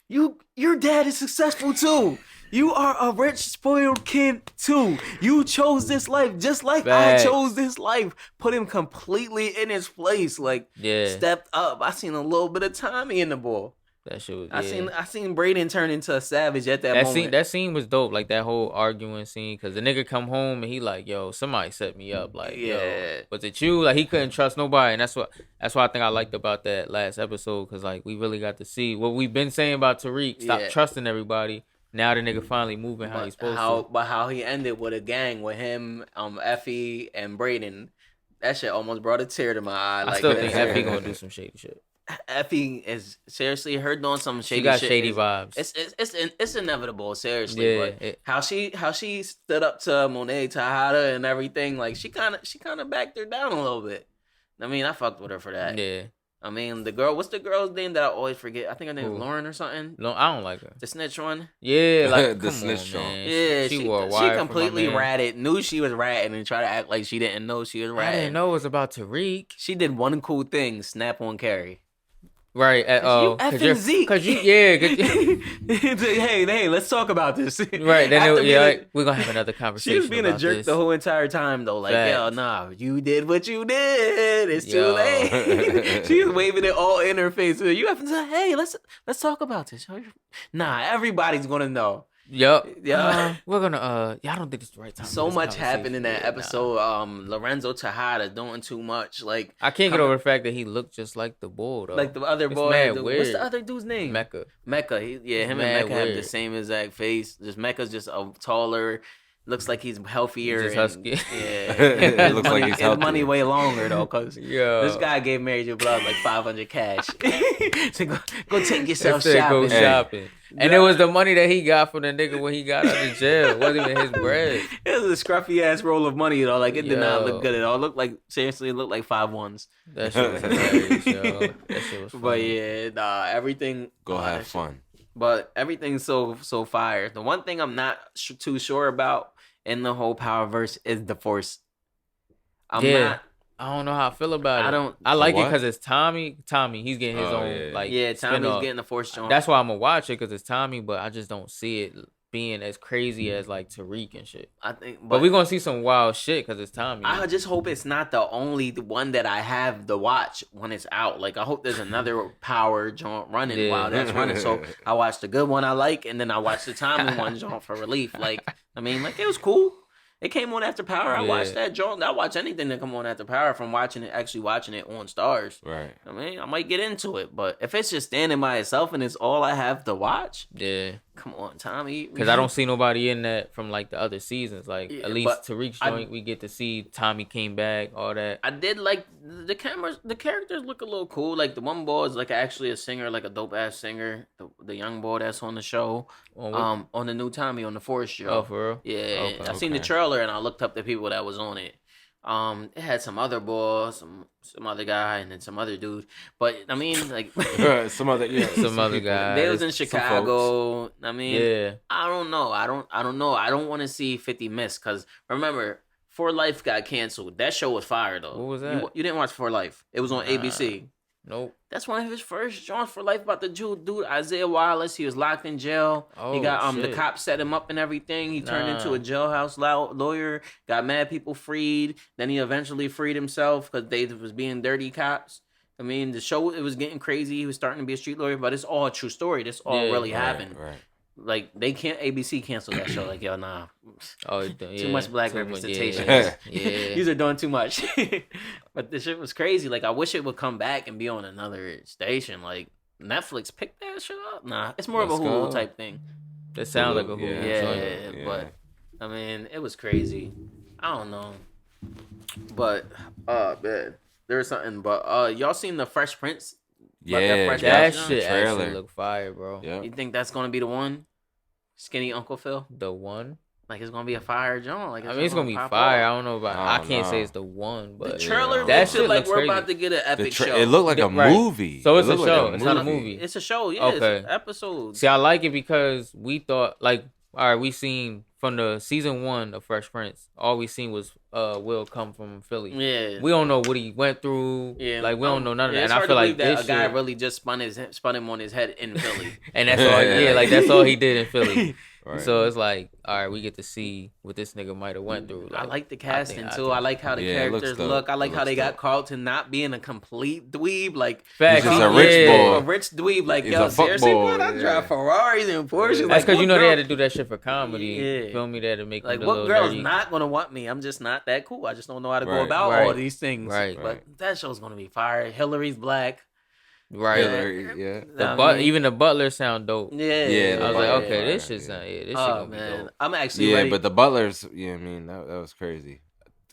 what? Your dad is successful too. You are a rich, spoiled kid too. You chose this life just like Facts. I chose this life. Put him completely in his place. Like, stepped up. I seen a little bit of Tommy in the ball. That shit was, I seen Braden turn into a savage at that moment. That scene was dope. Like, that whole arguing scene, because the nigga come home and he like, yo, somebody set me up. Like, yo, was it you? Like, he couldn't trust nobody, and that's what I think I liked about that last episode, because like we really got to see what we've been saying about Tariq. Stop trusting everybody. Now the nigga finally moving how he's supposed to. But how he ended with a gang with him, Effie, and Braden, that shit almost brought a tear to my eye. I still think Effie gonna do some shady shit. Effie is seriously her doing some shady shit. She got shady vibes. It's inevitable, seriously. But how she stood up to Monet Tejada and everything, like she kind of backed her down a little bit. I mean, I fucked with her for that. Yeah. I mean, the girl. What's the girl's name that I always forget? I think her name is Lauren or something. No, I don't like her. The snitch one. Yeah, like the snitch one. Yeah, she wore a wire. She completely ratted. Knew she was ratting and tried to act like she didn't know she was ratting. I didn't know it was about Tariq. She did one cool thing: snap on Carrie. Right. You effing Zeke. Hey, let's talk about this. Right. Then we're gonna have another conversation. She was being a jerk the whole entire time though. Like, yo, nah, you did what you did. It's too late. She was waving it all in her face. You have to say, hey, let's talk about this. Nah, everybody's gonna know. Yup. Yeah. We're gonna I don't think it's the right time. So much happened in that episode. Lorenzo Tejada doing too much. Like, I can't get over the fact that he looked just like the bull though. Like the other boy. What's the other dude's name? Mecca. Him and Mecca have the same exact face. Just Mecca's just a taller. Looks like he's healthier. He's husky. Yeah. It looks like he's his healthier. money way longer though, cause this guy gave Mary J. Blige like $500 cash. So go take yourself shopping. Go shopping. And it was the money that he got from the nigga when he got out of jail. It wasn't even his bread. It was a scruffy ass roll of money, though. Like, it did not look good at all. It looked like, seriously, it looked like 5 ones. That shit was hilarious, yo. That shit was funny. But yeah, everything. Go have fun. But everything's so fire. The one thing I'm not too sure about in the whole Powerverse is the Force. I don't know how I feel about it. I like it because it's Tommy. He's getting his own like. Yeah, Tommy's getting the Force joint. That's why I'm gonna watch it because it's Tommy, but I just don't see it being as crazy as like Tariq and shit. I think, but we're gonna see some wild shit because it's Tommy. I just hope it's not the only one that I have to watch when it's out. Like, I hope there's another Power joint running while that's running. So I watch the good one I like, and then I watch the Tommy one joint for relief. Like, I mean, like, it was cool. It came on after Power. I watched that joint. I watch anything that come on after Power from actually watching it on Stars. Right. I mean, I might get into it, but if it's just standing by itself and it's all I have to watch, come on, Tommy. Because I don't see nobody in that from like the other seasons. Like at least Tariq's joint, we get to see Tommy came back, all that. I did like the characters look a little cool. Like the one boy is like actually a singer, like a dope ass singer. The young boy that's on the show, on the new Tommy on the Force show. Oh, for real? Yeah, I seen the trailer and I looked up the people that was on it. It had some other boy, some other guy, and then some other dude. But I mean, like some other guy. They was in Chicago. I mean, I don't know. I don't know. I don't want to see 50 miss because remember, For Life got canceled. That show was fire though. What was that? You didn't watch For Life? It was on ABC. Nope. That's one of his first joints For Life about the dude Isaiah Wallace. He was locked in jail. He got the cops set him up and everything. He turned into a jailhouse lawyer. Got mad people freed. Then he eventually freed himself because they was being dirty cops. I mean, the show, it was getting crazy. He was starting to be a street lawyer, but it's all a true story. This all really happened. Right. Like, ABC canceled that show. Like, yo, nah. Too much black representation. Yeah. These are doing too much. But the shit was crazy. Like, I wish it would come back and be on another station. Like, Netflix picked that shit up. Nah, it's more of a Hulu type thing. That sounds like a Hulu. Yeah, but, I mean, it was crazy. I don't know. But, man. There was something. But, y'all seen the Fresh Prince? Yeah, that shit actually look fire, bro. Yep. You think that's gonna be the one? Skinny Uncle Phil. The one. Like it's gonna be a fire joint. Like I mean, it's gonna be fire. I don't know about. I can't say it's the one, but the trailer that shit like we're about to get an epic show. It looked like a movie. So it's a show. It's not a movie. It's a show. Yeah, okay. It's an episode. See, I like it because we thought like, all right, we seen from the season 1 of Fresh Prince, all we seen was Will come from Philly. Yeah, we don't know what he went through. Yeah, like we don't know none of that. And I feel like that a guy really just spun him on his head in Philly, and that's all. Yeah, like that's all he did in Philly. Right. So it's like, all right, we get to see what this nigga might have went through. Like, I like the casting too. I like how the characters look. I like how they got Carlton not being a complete dweeb. Like he's just a rich boy, a rich dweeb. Like he's yo, seriously, man, I drive Ferraris and Porsches. That's because like, they had to do that shit for comedy. Yeah. Feel me? They had to make like what girl's not gonna want me? I'm just not that cool. I just don't know how to go about all these things. Right. But that show's gonna be fire. Hillary's black. Right, yeah. Even the butler sound dope. Yeah. I was like, okay, this shit sound. Yeah, this shit gonna be dope. I'm actually ready. But the butlers, I mean, that was crazy.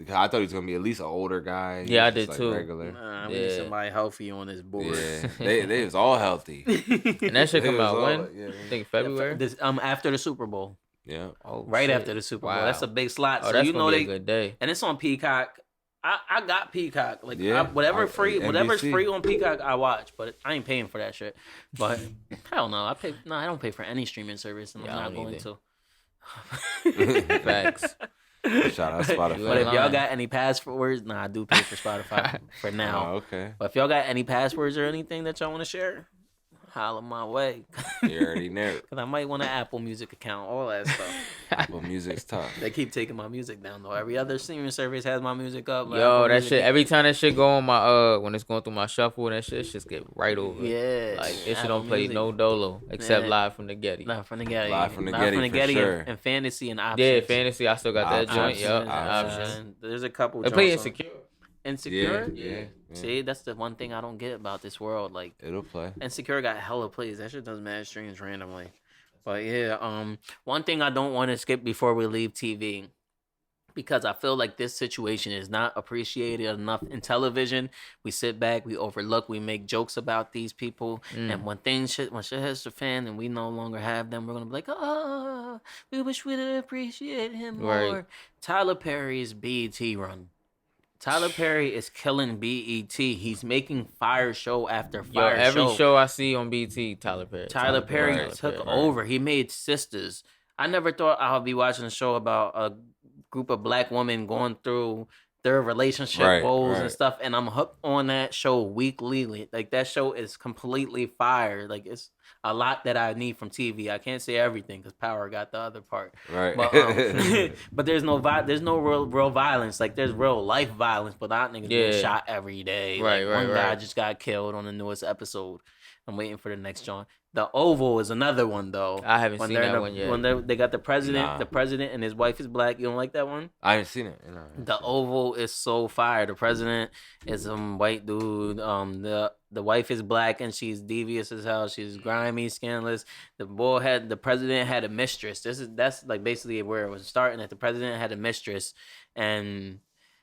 I thought he was gonna be at least an older guy. Yeah, I did too. Regular. We need somebody healthy on this board. Yeah, they was all healthy. And that shit come out when? I think February. After the Super Bowl. Yeah. Right after the Super Bowl. That's a big slot. So that's gonna be a good day. And it's on Peacock. I got Peacock. Like whatever's free on Peacock, I watch. But I ain't paying for that shit. But hell no, I don't pay for any streaming service, and I'm not going to. Facts. Shout out Spotify. But if y'all got any passwords, I do pay for Spotify for now. Oh, okay. But if y'all got any passwords or anything that y'all want to share, holla my way. You already know. Because I might want an Apple Music account, all that stuff. Apple Music's tough. They keep taking my music down though. Every other streaming service has my music up. Yo, that shit. Every time that shit go on my when it's going through my shuffle, that shit just get right over. Yeah. Like it shit don't play no dolo except Live from the Getty. Live from the Getty. Live from the Getty for sure. And Fantasy and Options. Yeah, Fantasy. I still got that joint. Yup. Options. There's a couple. They play Insecure. Insecure? Yeah. See, that's the one thing I don't get about this world. Like it'll play. Insecure got hella plays. That shit does mad streams randomly. But yeah, one thing I don't want to skip before we leave TV, because I feel like this situation is not appreciated enough in television. We sit back, we overlook, we make jokes about these people, and when shit hits the fan and we no longer have them, we're gonna be like, we wish we'd appreciate him more. Right. Tyler Perry's BET run. Tyler Perry is killing BET. He's making fire show after fire show. Every show I see on BET, Tyler Perry. Tyler Perry took over. He made Sisters. I never thought I would be watching a show about a group of black women going through their relationship woes and stuff, and I'm hooked on that show weekly. Like that show is completely fire. Like it's a lot that I need from TV. I can't say everything because Power got the other part. Right. But, but there's no real violence. Like there's real life violence, but that nigga's getting shot every day. Like, one guy just got killed on the newest episode. I'm waiting for the next John. The Oval is another one though. I haven't seen that one yet. When they got the president and his wife is black. You don't like that one? I haven't seen it. The Oval is so fire. The president is some white dude. The wife is black and she's devious as hell. She's grimy, scandalous. The president had a mistress. That's like basically where it was starting. That the president had a mistress, and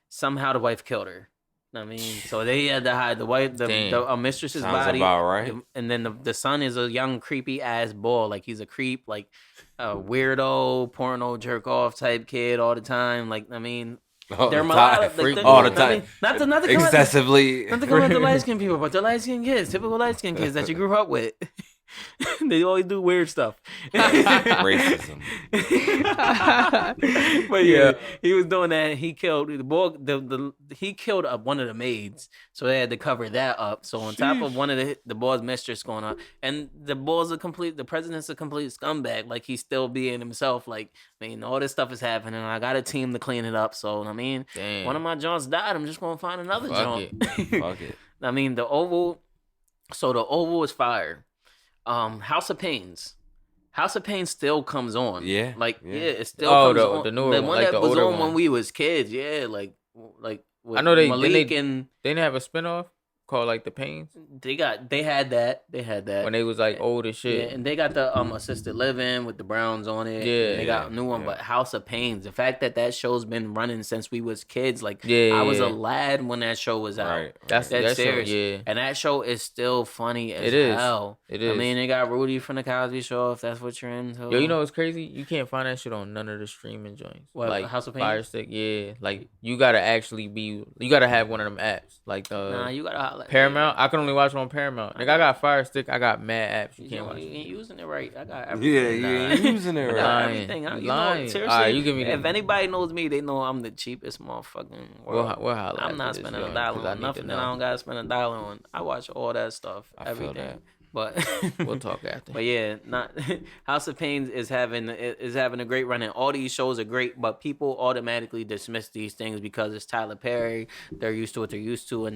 somehow the wife killed her. I mean, so they had to hide the wife, the mistress's Sounds body. About right. And then the son is a young creepy ass boy, like he's a creep, like a weirdo, porno jerk off type kid all the time. Like I mean, they're melodic all the time. Not to excessively. Not to come at the light skinned people, but the light skinned kids, typical light skinned kids that you grew up with. They always do weird stuff. Racism. But yeah, he was doing that. He killed the boy. He killed one of the maids, so they had to cover that up. So on top of one of the boy's mistress going on, and the president's a complete scumbag. Like he's still being himself. Like I mean, all this stuff is happening. I got a team to clean it up. So I mean, one of my Johns died. I'm just gonna find another John. Fuck it. I mean, the Oval. So the Oval is fire. House of Pains. House of Pains still comes on. Yeah. It still comes on. The newer one like that the was older on one. when we was kids. Yeah, like I know Malik they didn't have a spinoff called like the Pains. They had that. When they was like old as shit. Yeah, and they got the assisted living with the Browns on it. Yeah, they got a new one, yeah. but House of Pains. The fact that show's been running since we was kids, like Yeah, I was yeah. a lad when that show was out. Right. That's Dead show, serious. yeah. And that show is still funny as It is. hell. It I is. mean, they got Rudy from the Cosby Show, if that's what you're into. Yo, you know what's crazy? You can't find that shit on none of the streaming joints. What, like House of Pain? Fire Stick, yeah. Like you gotta have one of them apps. Like Nah, you gotta holler. Paramount. I can only watch it on Paramount. Nigga, I got Fire Stick. I got mad apps. You can't watch You it. ain't using it right. I got Yeah, everything. you ain't using it I got right. everything. You Lying. know, seriously, Alright, you give me if the- anybody knows me, they know I'm the cheapest motherfucking world. We'll holler I'm after not this, spending yo, a dollar 'cause I on need nothing to that know. I don't gotta spend a dollar on. I watch all that stuff, I feel everything. that. But We'll talk after. But yeah, not House of Pains is having a great run, and all these shows are great. But people automatically dismiss these things because it's Tyler Perry. They're used to what they're used to, and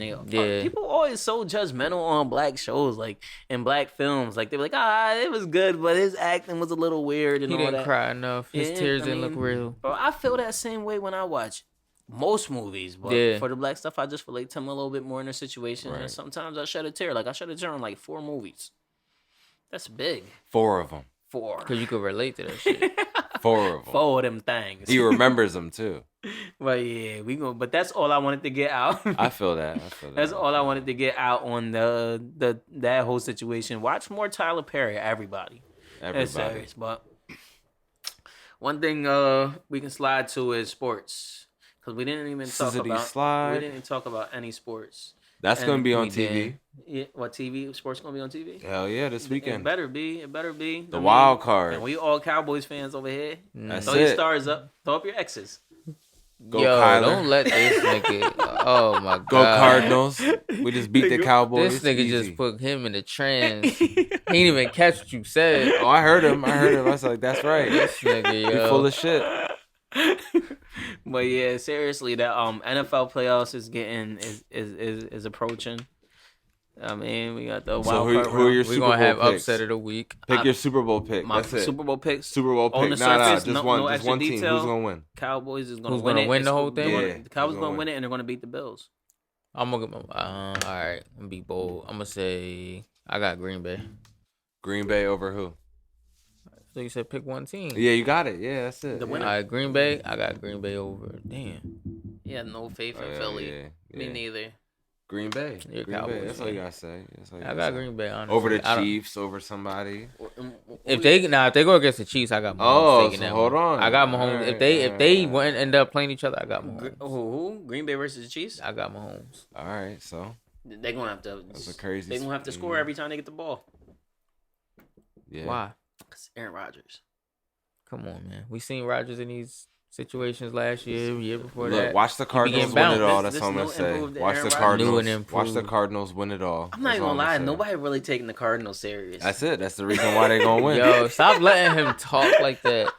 people always so judgmental on black shows, like in black films. Like they're like, it was good, but his acting was a little weird and He all didn't that. cry enough. His tears didn't look real. Bro, I feel that same way when I watch most movies, but for the black stuff, I just relate to them a little bit more in their situation. Right. And sometimes I shed a tear. Like I shed a tear on like 4 movies. That's big. 4 of them. 4. Because you could relate to that shit. 4 of them. 4 of them things. He remembers them too. But yeah, but that's all I wanted to get out. I feel that. That's all I wanted to get out on that whole situation. Watch more Tyler Perry, everybody. That's serious. But one thing we can slide to is sports. Because we didn't even talk about any sports. That's going to be on we TV. did. Yeah, what TV? Sports going to be on TV? Hell yeah, this weekend. It better be. The wild card. And we all Cowboys fans over here. That's Throw your it. stars up. Throw up your X's. Go Yo, Kyler. don't let this nigga. Oh my god. Go Cardinals. We just beat the Cowboys. This nigga Easy. just put him in the trance. He didn't even catch what you said. Oh, I heard him. I was like, that's right. This nigga, You yo. full of shit. But yeah, seriously, that NFL playoffs is approaching. I mean, we got the wild card. who are your We're Super gonna Bowl have picks? upset of the week. Pick your Super Bowl pick. My That's it. Super Bowl picks. Super Bowl On pick. the Nah, surface, just no one. Just extra one team. detail. Who's gonna win? Cowboys is gonna Who's win gonna it. win the whole thing? Yeah. The Cowboys Who's gonna gonna win it, and they're gonna beat the Bills. I'm gonna all right. I'm gonna be bold. I'm gonna say I got Green Bay. Green Bay over who? So you said pick one team. Yeah, you got it. Yeah, that's it. The All winner. right, Green Bay. I got Green Bay over. Damn. Yeah, no faith in Oh, yeah, Philly. yeah, Me yeah. neither. Green Bay. You're Green Bay. Cowboys That's all you fan. gotta say. I got Green Bay honestly. Over the I don't- Chiefs, over somebody. If they go against the Chiefs, I got Mahomes Oh, taking so that hold one. on. I got Mahomes. Alright, if they alright. end up playing each other, I got Mahomes. Who? Green Bay versus Chiefs? I got Mahomes. All right, so They're gonna have to. that's a crazy. They're gonna have to score every time they get the ball. Yeah. Why? Cause Aaron Rodgers. Come on, man. We seen Rodgers in these situations last year before Look, that. watch the Cardinals getting win it bounced. all. This That's all I'm gonna new say. improved Watch Aaron the Rodgers. Cardinals. New and Watch the improved. Cardinals win it all. I'm not That's even all gonna lie. I'm saying. Nobody really taking the Cardinals serious. That's it. That's the reason why they're gonna win. Yo, stop letting him talk like that.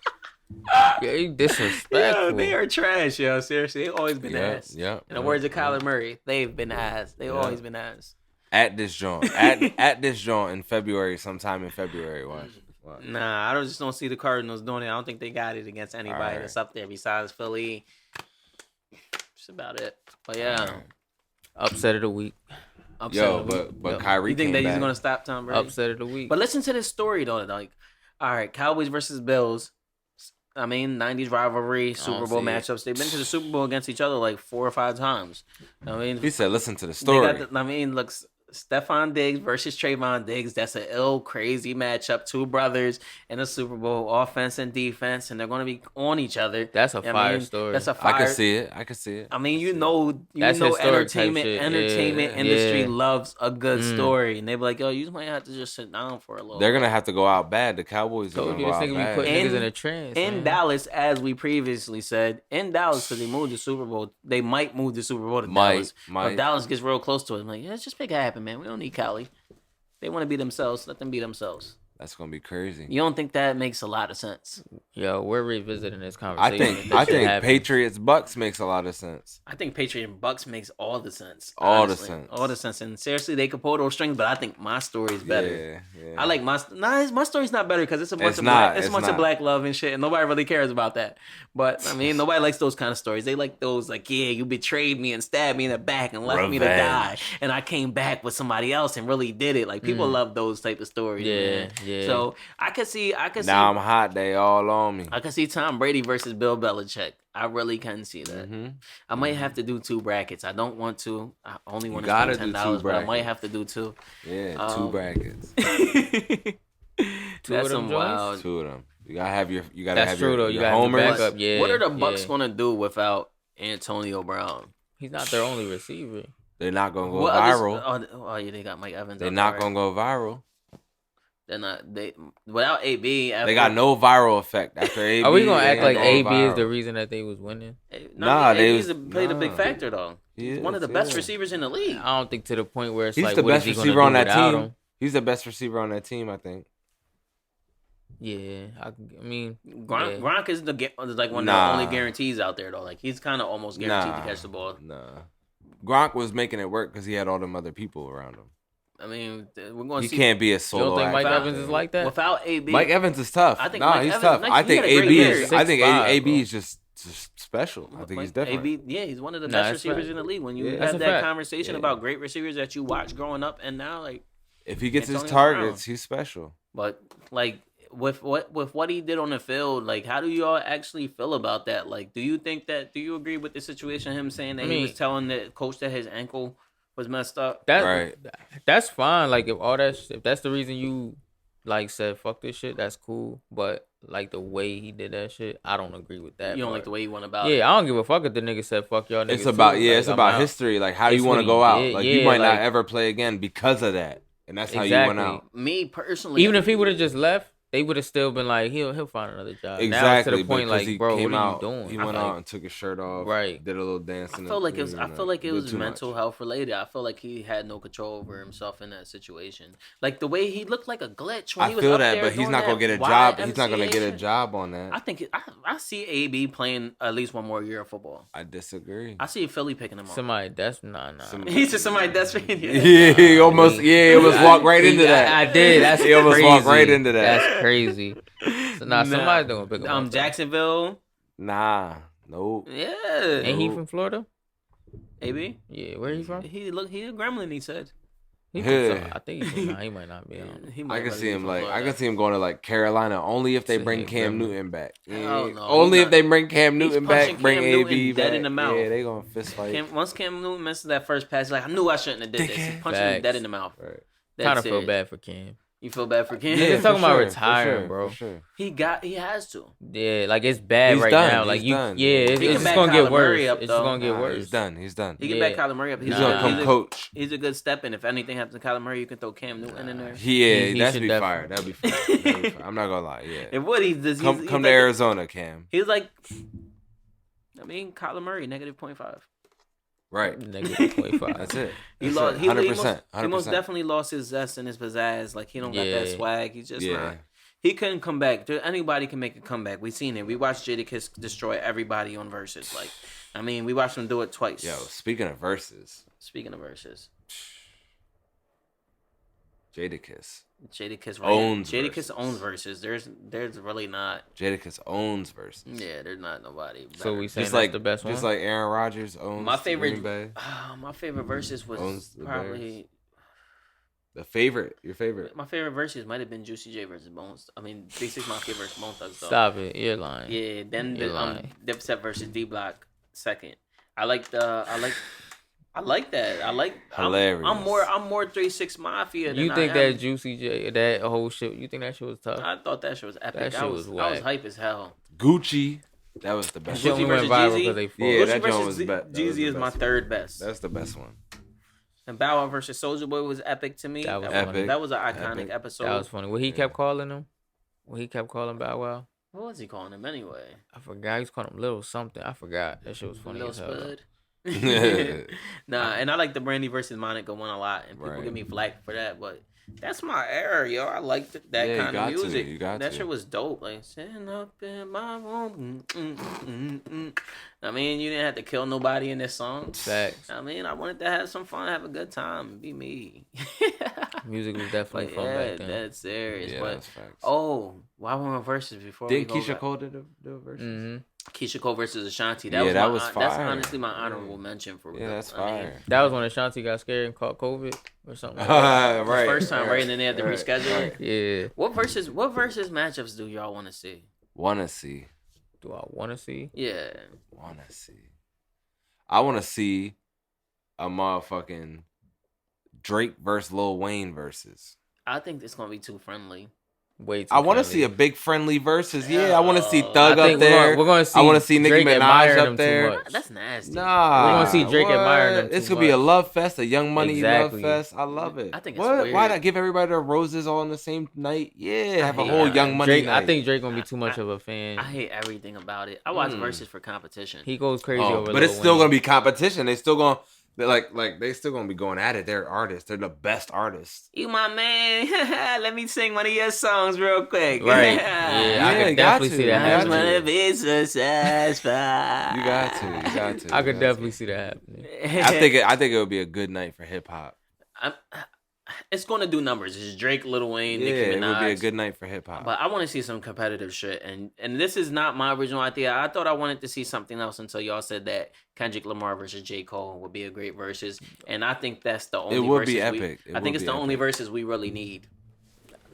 Yo, you disrespectful. Yo, they are trash, yo. Seriously, they've always been ass. Yeah. In the words of Kyler Murray, they've been ass. They've always been ass. At this joint. At this joint in February, sometime in February. Watch. Nah, I just don't see the Cardinals doing it. I don't think they got it against anybody Alright. that's up there besides Philly. That's about it. But yeah, Upset of the week. upset Yo, of the week. but Kyrie You think came that he's back. gonna stop Tom Brady? Upset of the week. But listen to this story though. Like, all right, Cowboys versus Bills. I mean, 90s rivalry, Super Bowl see it. matchups. They've been to the Super Bowl against each other like 4 or 5 times. I mean, He said, "Listen to the they story." got look, Stephon Diggs versus Trayvon Diggs. That's an crazy matchup. 2 brothers in the Super Bowl, offense and defense, and they're going to be on each other. That's a I fire mean, story. That's a fire. I can see it. I can see it. I mean, you know, That's historic type entertainment shit. Yeah, industry yeah. loves a good story, and they be like, "Yo, you might have to just sit down for a little." They're gonna have to go out bad. The Cowboys are Told gonna you go this out nigga be bad. putting In- niggas in a trance. in man. Dallas, as we previously said, in Dallas, because they moved the Super Bowl, they might move the Super Bowl to Dallas. Might. If Dallas gets real close to it, I'm like, yeah, let's just make it happen, man. We don't need Cali. They want to be themselves. Let them be themselves. That's gonna be crazy. You don't think that makes a lot of sense? Yo, we're revisiting this conversation. I think Patriots Bucks makes a lot of sense. I think Patriots Bucks makes all the sense. All honestly. the sense. All the sense. And seriously, they could pull those strings, but I think my story is better. Yeah. I like my story's not better because it's a bunch of black love and shit, and nobody really cares about that. But I mean, nobody likes those kind of stories. They like those like, yeah, you betrayed me and stabbed me in the back and left me to die, and I came back with somebody else and really did it. Like people love those type of stories. Yeah. So I could see. Now I'm hot. They all on me. I can see Tom Brady versus Bill Belichick. I really can see that. Mm-hmm. I might have to do 2 brackets. I don't want to. I only want to spend $10, but I might have to do 2. Yeah, 2 brackets. That's some wild. 2 of them. You gotta have your. You gotta That's have true, your. though. You your gotta have your homers. backup. Yeah. What are the Bucks gonna do without Antonio Brown? He's not their only receiver. They're not gonna go viral. Oh yeah, they got Mike Evans. They're not gonna go viral. They're not. They without AB. They got no viral effect after AB. Are we gonna act like AB viral. is the reason that they was winning? Nah, AB's played a big factor though. He's one of the best receivers in the league. I don't think to the point where it's he's like the what best is he receiver on that team. Him? He's the best receiver on that team, I think. Yeah, I mean, Gronk is like one of the only guarantees out there though. Like he's kind of almost guaranteed to catch the ball. Nah, Gronk was making it work because he had all them other people around him. I mean, we're going to see. He can't be a solo. You don't think Mike Evans is like that? Without AB, Mike Evans is tough. I think he's tough. I think AB is. I think AB is just special. I think he's different. AB, yeah, he's one of the best receivers in the league. When you have that conversation about great receivers that you watched growing up, and now like, if he gets his targets, he's special. But like with what he did on the field, like how do you all actually feel about that? Like, do you agree with the situation? Him saying that he was telling the coach that his ankle was messed up. That's fine. Like if that's the reason you like said fuck this shit, that's cool. But like the way he did that shit, I don't agree with that. You don't like the way he went about it. Yeah, I don't give a fuck if the nigga said fuck y'all niggas. It's about too. it's about history. Like how do you want to go out? Like you might not ever play again because of that. And that's how you went out. Me personally, even if he would have just left, they would have still been like, he'll find another job. Exactly. Now to the point, like, bro, what are you doing? He went out and took his shirt off. Right. Did a little dance. I feel like it was mental health related. I feel like he had no control over himself in that situation. Like the way he looked like a glitch when he was up there. I feel that, but he's not gonna get a job. He's not gonna get a job on that. I think I see AB playing at least one more year of football. I disagree. I see Philly picking him up. Somebody desperate. He's just somebody desperate. Yeah, he almost walked right into that. I did. That's he almost walked right into that. That's crazy. So somebody's gonna pick him up. Jacksonville. Nah, nope. Yeah. Ain't he from Florida? AB? Yeah, where he from? He a gremlin. He said. I think he might not be on. I can see him going to like Carolina only if they bring Cam Newton back. No, only if they bring Cam Newton back, bring AB back. Dead in the mouth. Yeah, they gonna fist fight. Once Cam Newton misses that first pass, he's like, I knew I shouldn't have did this. He punched him dead in the mouth. Right. Kind of feel bad for Cam. You feel bad for Cam? Niggas talking about retiring, bro. Sure. He has to. Yeah, like it's bad he's right done. now. Like he's done. it's just gonna get worse. It's just gonna get worse. He's done. He's done. He get back Kyler Murray up. He's gonna come coach. He's a good step in. If anything happens to Kyler Murray, you can throw Cam Newton in there. That'd be fire. That'd be fire. I'm not gonna lie. Yeah. It would. He's come to Arizona, Cam. He's like, Kyler Murray, -0.5. Right. -0.5. That's it. He lost 100%. He most definitely lost his zest and his pizzazz. Like he don't got that swag. He's just not. He couldn't come back. Anybody can make a comeback. We seen it. We watched Jadakiss destroy everybody on Versus. Like, we watched him do it twice. Yo, speaking of Versus. Jadakiss owns Versus. There's really not. Jadakiss owns Versus. Yeah, there's not nobody better. So we saying that's the best one. Just like Aaron Rodgers owns my favorite. Green Bay. My favorite Versus was probably the favorite. Your favorite. My favorite Versus might have been Juicy J versus Bones. 3-6 Mafia versus Bone Thugs. Stop it! You're lying. Yeah, then Dipset versus D Block second. I like that. Hilarious. I'm more 3-6 Mafia. You think that Juicy J, that whole shit? You think that shit was tough? I thought that shit was epic. That shit was whack. I was hype as hell. Gucci. That was the best. Gucci went viral because they fought. Yeah, Gucci that joint was best. Jeezy is my third best. That's the best one. And Bow Wow versus Soulja Boy was epic to me. That was epic. That was an iconic episode. That was funny. What he kept calling him? What he kept calling Bow Wow? What was he calling him anyway? I forgot. He was calling him Little something. I forgot. That shit was funny as hell. Spud. Nah, and I like the Brandy versus Monica one a lot, and people give me flack for that, but That's my era, yo. I liked that Yeah, kind of music. You got that to. shit was dope. Like sitting up in my room. I mean, you didn't have to kill nobody in this song. Facts. I mean, I wanted to have some fun, have a good time, be me. Music was definitely fun back then. That's serious. Yeah, but that's facts. why weren't we verses before? Didn't we Keisha Cole do the verses? Mm-hmm. Keisha Cole versus Ashanti. That was fire. That's honestly my honorable mention for real. Yeah, that's I mean, fire. That was when Ashanti got scared and caught COVID or something. Like Right. the first time, right, and then they had to reschedule it. Yeah. What versus matchups do y'all want to see? Wanna see. Do I want to see? Yeah. Wanna see. I wanna see a motherfucking Drake versus Lil Wayne versus. I think it's gonna be too friendly. Way too I want to friendly. see a big friendly versus. Yeah, I want to see I Thug up think there. we're gonna see I want to see Nicki Drake Minaj admire up them too there. much. That's nasty. Nah, We're gonna see Drake admire them It's too gonna be a much. love fest, a Young Money Exactly. love fest. I love it. I think it's what? weird. Why not give everybody their roses all on the same night? Yeah, have a hate whole that. Young Money Drake, night. I think Drake gonna be too much of a fan. I hate everything about it. I watch verses for competition. He goes crazy Oh, over. but Lil it's still Wayne. gonna be competition. They still gonna they still gonna be going at it. They're artists. They're the best artists. You my man. Let me sing one of your songs real quick. Right. Yeah. Yeah, I you could got definitely to. see You that I just got happening. wanna be so satisfied. You got to. I could definitely see that happening. I think it would be a good night for hip hop. It's going to do numbers. It's Drake, Lil Wayne, Yeah, Nicki it Minaj. would be a good night for hip hop. But I want to see some competitive shit, and this is not my original idea. I thought I wanted to see something else until y'all said that Kendrick Lamar versus J. Cole would be a great versus, and I think that's the only. It would versus be epic. I think it's the only verses we really need.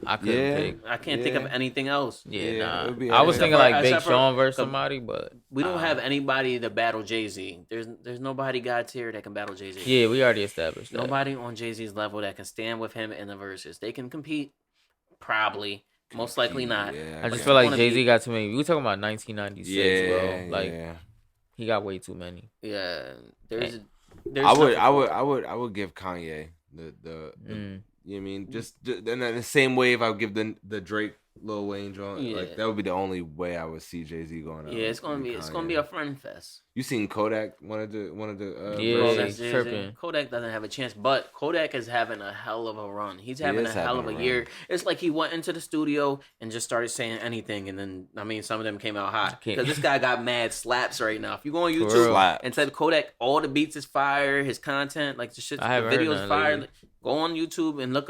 I couldn't pick. I can't think of anything else. Yeah, Yeah, it would be nah. I was epic. thinking like Big Except for- Sean versus somebody, but We don't have anybody to battle Jay-Z. There's nobody God tier that can battle Jay-Z. yeah, we already established that. Nobody on Jay-Z's level that can stand with him in the verses. They can compete, probably. Most likely not. Yeah, I just But feel you like wanna Jay Z be- got too many. We were talking about 1996, bro. Like yeah. he got way too many. Yeah, there's I would nothing- I would give Kanye the Mm. you know what I mean? Just and then the same wave I would give the Drake Lil Wayne joint. Yeah. Like that would be the only way I would see Jay-Z going out. Yeah, it's gonna be a friend fest. You seen Kodak one of the Yeah, Kodak's he's Jay-Z. tripping. Kodak doesn't have a chance, but Kodak is having a hell of a run. He's having a is hell of having a a year. run. It's like he went into the studio and just started saying anything, and then I mean, some of them came out hot Can't- because this guy got mad slaps right now. If you go on real. YouTube Slap. and type Kodak, all the beats is fire. His content, like the shit, the I haven't heard videos none fire. lately. Go on YouTube and look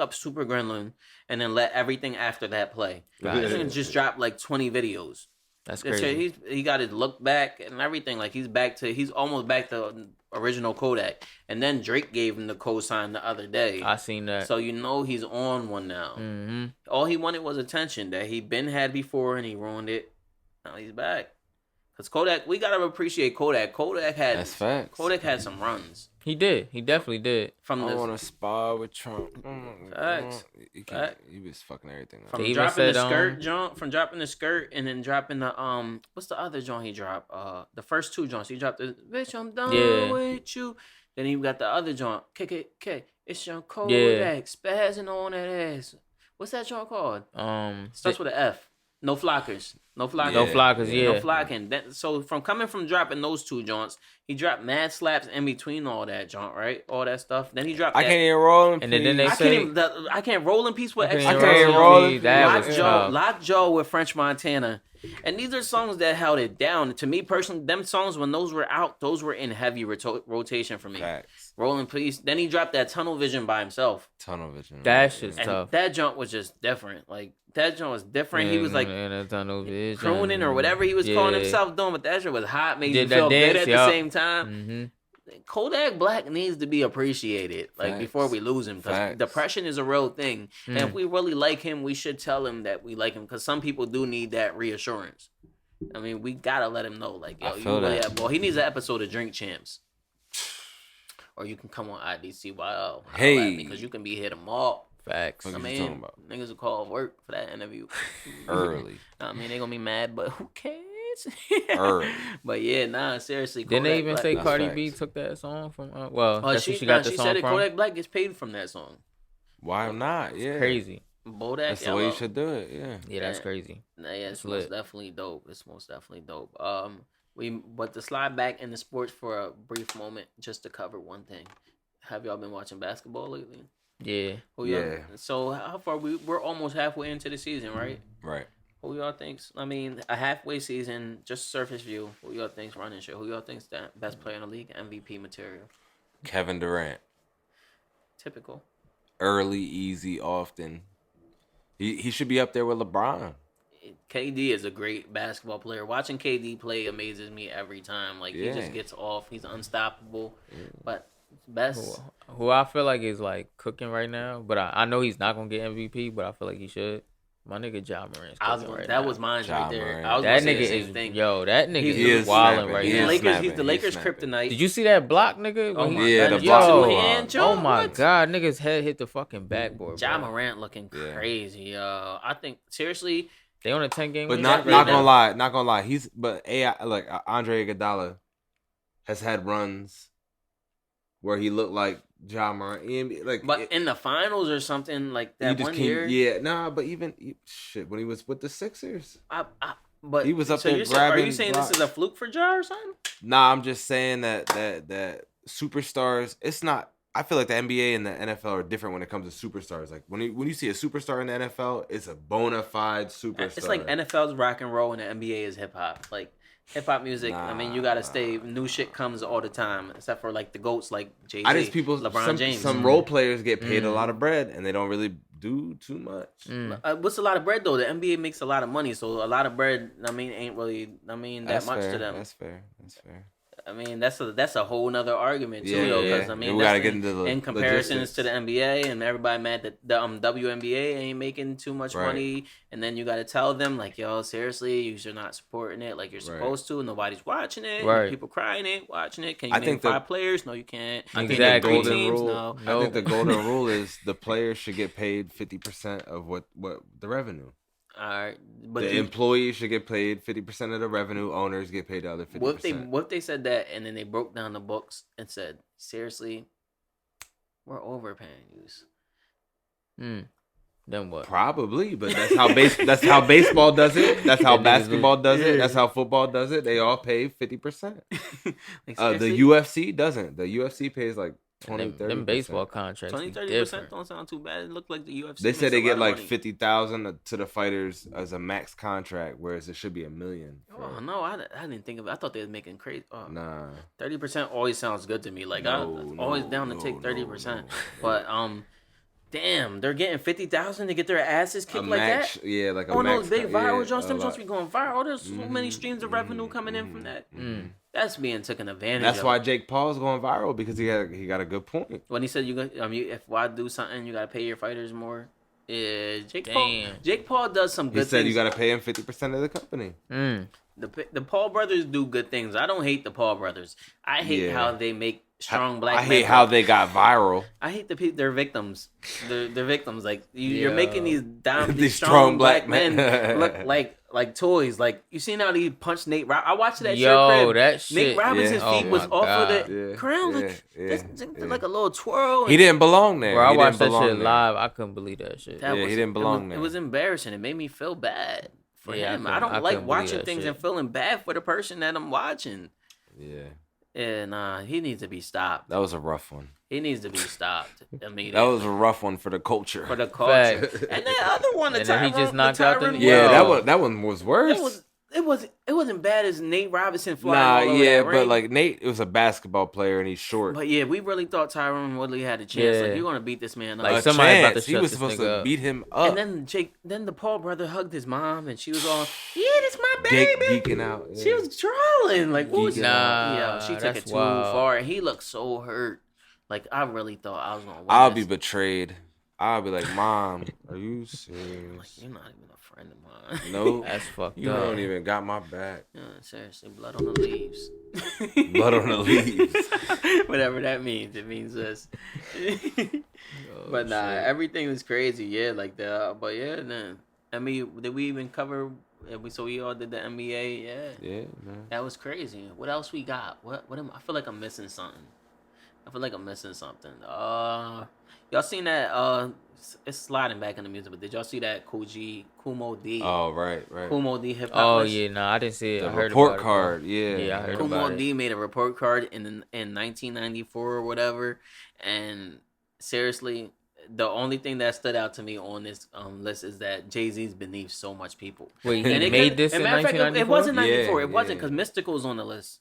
up Super Gremlin, and then let everything after that play. Gotcha. This nigga just dropped like 20 videos. That's It's- crazy. He got his look back and everything. Like he's almost back to original Kodak. And then Drake gave him the cosign the other day. I seen that. So you know he's on one now. Mm-hmm. All he wanted was attention that he been had before and he ruined it. Now he's back. Cause Kodak, we gotta appreciate Kodak. That's facts. Kodak had some runs He did. He definitely did. from I the want to spar with Trump. Facts. He was fucking everything up. from They even dropping said, the skirt joint, from dropping the skirt and then dropping the what's the other joint he dropped? The first two joints he dropped the bitch I'm done Yeah. with you. Then he got the other joint KKK. It's your Kodak spazzing on that ass. What's that joint called? Starts with an F. No flockers. No flockers. No flockers, yeah. No flocking. So from coming from dropping those two joints, he dropped mad slaps in between all that joint, right? All that stuff. Then he dropped. I can't even roll in And then they peace. say- I can't roll in peace with I extra. can't even roll in That was tough. Lockjaw with French Montana. And these are songs that held it down. To me personally, them songs when those were out, those were in heavy rotation for me. Facts. Rolling Peace. Then he dropped that Tunnel Vision by himself. Tunnel vision. That shit's And tough. that jump was just different. Like that jump was different. He was like in a tunnel vision. crooning or whatever he was calling Yeah. himself doing, but that shit was hot, made Did you that feel dance, good at yup. the same time. Mm-hmm. Kodak Black needs to be appreciated, like Facts. before we lose him, because Facts. depression is a real thing. And Mm. if we really like him, we should tell him that we like him, because some people do need that reassurance. I mean, we gotta let him know, like, yo, I you feel really that. have ball. He needs an episode of Drink Champs, or you can come on IDCYL. Hey. because you can be here tomorrow. Facts. What I you mean, talking about? niggas will call work for that interview Early. I mean, they gonna be mad, but who cares? Early. But yeah, nah, seriously. Didn't they Kodak even Black- say That's Cardi facts. B took that song from? Well, that's she where she got the she song said it. from. Kodak Black gets paid from that song. Why not? Yeah. Crazy. Bodak That's the Yellow. way you should do it. Yeah. Yeah, that's Yeah. crazy. Nah, yeah, it's It's most lit. definitely dope. It's most definitely dope. But to slide back into sports for a brief moment, just to cover one thing. Have y'all been watching basketball lately? Yeah. So how far we're almost halfway into the season, right? Right. Who y'all thinks? I mean, a halfway season, just surface view. Who y'all think's running shit? Who y'all think's the best player in the league? MVP material. Kevin Durant. Typical. Early, easy, often. He should be up there with LeBron. KD is a great basketball player. Watching KD play amazes me every time. Like, he just gets off. He's unstoppable. But best. Who I feel like is like cooking right now, but I know he's not gonna get MVP, but I feel like he should. My nigga Ja Morant's cooking right now. That was mine Ja right there. Morant. I was That gonna nigga say the is same thing. that nigga He is wilding right now. He's the Lakers kryptonite. Did you see that block, nigga? Oh my Yeah, god! the block. Oh my god, nigga's head hit the fucking backboard. Ja bro. Morant looking crazy, yo. I think seriously. They on a 10-game But win not streak right gonna now. lie, Andre Iguodala has had runs where he looked like Ja Morant. In the finals or something like that one year. Yeah, but even when he was with the Sixers. But he was up so there are grabbing you saying blocks. this is a fluke for Ja or something? Nah, I'm just saying that superstars. It's not. I feel like the NBA and the NFL are different when it comes to superstars. Like when you see a superstar in the NFL, it's a bona fide superstar. It's like NFL's rock and roll and the NBA is hip hop. Like hip hop music. I mean, you gotta stay. New shit comes all the time, except for like the goats like Jay-Z, LeBron James. Some role players get paid a lot of bread and they don't really do too much. What's a lot of bread though? The NBA makes a lot of money, so a lot of bread. I mean, ain't really. I mean, that much to them. That's fair. I mean, that's a whole nother argument too, though. Because I mean, we gotta get into the in comparisons logistics. to the NBA, and everybody mad that the WNBA ain't making too much money, and then you gotta tell them like, yo, seriously, you're not supporting it like you're supposed to. Nobody's watching it. Right. People crying it, watching it. Can you name 5 players? No, you can't. Exactly. Can you name 3 teams? Rule, No. I think the golden rule is the players should get paid 50% of what the revenue. All right, but the employees should get paid 50% of the revenue. Owners get paid the other 50%. What if they said that and then they broke down the books and said, seriously, we're overpaying you. Then what? Probably, but that's how baseball does it. That's how basketball does it. That's how football does it. They all pay 50%. The UFC doesn't. The UFC pays like 20, 30%. Them baseball contracts 20-30% don't sound too bad. It looked like the UFC. They said they get like $50,000 to the fighters as a max contract, whereas it should be $1 million. Oh no, I didn't think of it. I thought they were making crazy. Nah, 30% always sounds good to me. Like I'm always down to take 30%. But damn, they're getting 50,000 to get their asses kicked like that. Yeah, like a max. max. No, big viral Jones. Them Jones be going viral. There's so many streams of revenue coming in from that. That's being taken advantage of. That's why Jake Paul's going viral because he got a good point. When he said if I do something, you gotta pay your fighters more. Yeah, Jake Paul does some good things. He said you gotta pay him 50% of the company. The Paul brothers do good things. I don't hate the Paul brothers. I hate how they make strong black men. I hate how they got viral. I hate their victims. They're victims. Like you're making these strong black men look like toys. Like you seen how he punched Nate? I watched that shit. That shit. Nate Robinson's feet was off of the crown. Like a little twirl. He didn't belong there. Bro, I watched that shit live. I couldn't believe that shit. He didn't belong there. It was embarrassing. It made me feel bad for him. I don't like watching things and feeling bad for the person that I'm watching. Yeah. And he needs to be stopped. That was a rough one. He needs to be stopped. I mean, that was a rough one for the culture. For the culture. And that other one, he just knocked out the that one was worse. It wasn't bad as Nate Robinson flying all over that ring. But like Nate, it was a basketball player and he's short. But yeah, we really thought Tyron Woodley had a chance. Like you're gonna beat this man up. Like somebody about to he was supposed to beat him up. And then the Paul brother hugged his mom and she was all, yeah, this my baby. Geeking out. Yeah. She was trolling. Like, what was she took it too far. And he looked so hurt. Like I really thought I was gonna win. I'll be betrayed. I'll be like, Mom, are you serious? Like, you're not even a friend of mine. No, that's fucked up. You don't even got my back. Yeah, seriously, blood on the leaves. Blood on the leaves. Whatever that means, it means this. But nah, everything was crazy. Yeah, like but yeah, then I mean, did we even cover? So we all did the NBA. Yeah, man. That was crazy. What else we got? What I feel like I'm missing something. Y'all seen that? It's sliding back in the music, but did y'all see that Kumo D? Oh, right. Kumo D hip hop. Oh yeah, no, I didn't see it. The I heard report about card. It. Yeah, I heard Kumo about D it. made a report card in 1994 or whatever, and seriously, the only thing that stood out to me on this list is that Jay-Z's beneath so much people. Wait, he made this in 1994? It wasn't 94. Yeah, It wasn't yeah. because Mystical's on the list.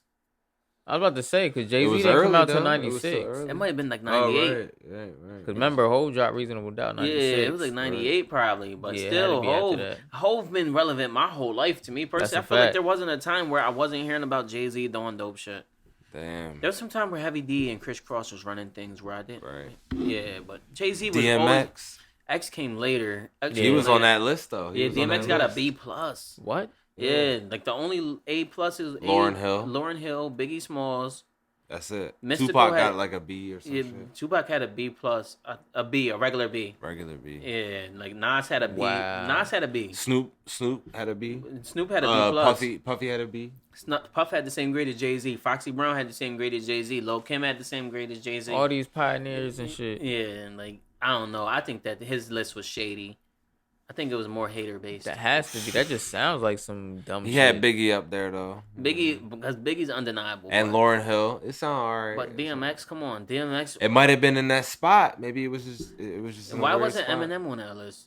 I was about to say, because It was Jay-Z didn't come out early, till though. It was so 96. early. It might have been like Oh, 98. right. Because remember, Hov dropped Reasonable Doubt 96. Yeah, it was like 98 probably, but Yeah, it had still, to be after Hov that. Hov been relevant my whole life to me personally. I That's a feel like fact. there wasn't a time where I wasn't hearing about Jay-Z doing dope shit. Damn. There was some time where Heavy D and Chris Cross was running things where I didn't. Right. Yeah, but Jay-Z was always, DMX. X came later. X He came was on later. that list though. He Yeah, was on DMX that got a list. B plus. What? Yeah, like the only A plus is Lauryn Hill. Lauryn Hill, Biggie Smalls. That's it. Mystical Tupac had- got like a B or some Yeah, shit. Tupac had a B plus, a B, a regular B. Regular B. Yeah, like Nas had a B. Wow. Nas had a B. Snoop had a B. Snoop had a B plus. Puffy had a B. Puff had the same grade as Jay-Z. Foxy Brown had the same grade as Jay-Z. Lil' Kim had the same grade as Jay-Z. All these pioneers and shit. Yeah, and like I don't know. I think that his list was shady. I think it was more hater based. That has to be. That just sounds like some dumb He shit. had Biggie up there though. Biggie, because Biggie's undeniable. And but, Lauryn Hill. It sound alright. But DMX, come on, DMX. It might have been in that spot. Maybe it was just. It was just. in a Why weird wasn't spot. Eminem on that list?